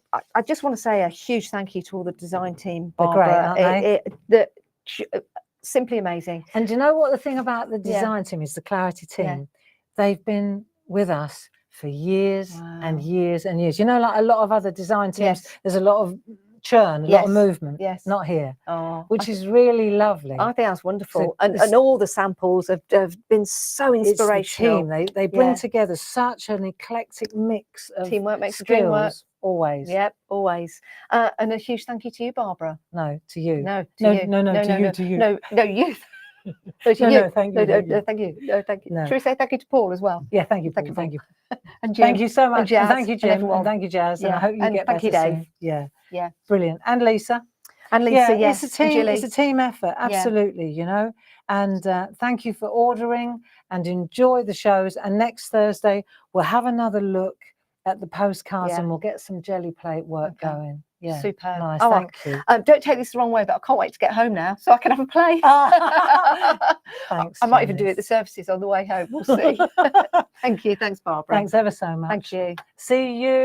just want to say a huge thank you to all the design team. Barbara. They're great, aren't they? Simply amazing. And do you know what the thing about the design team is, the Clarity team? Yeah. They've been with us for years and years and years. You know, like a lot of other design teams, there's a lot of churn, a lot of movement. Yes. Not here. Oh, which is really lovely. I think that's wonderful. And all the samples have been so inspirational. It's the team. They bring together such an eclectic mix of teamwork makes skills, the dream work. Always. Yep, always. And a huge thank you to you, Barbara. No, to you. No, to you. you. No, To you. No, you. No, thank you. No, thank you. No, thank you. No. Should we say thank you to Paul as well? Yeah, thank you, Paul. Thank you, Thank you. And Jim. Thank you so much. Jazz, thank you, Jim. and thank you, Jazz. And I hope you get thank better you, Dave. soon. Yeah. Yeah. Brilliant. And Lisa. And Lisa, yes. It's a team. It's a team effort. Absolutely. You know. And thank you for ordering and enjoy the shows. And next Thursday we'll have another look at the postcards and we'll get some jelly plate work going. Yeah. Superb. Nice. Oh, thank you. Don't take this the wrong way, but I can't wait to get home now so I can have a play. Thanks. I might even do it at the services on the way home. We'll see. Thank you. Thanks, Barbara. Thanks ever so much. Thank you. See you.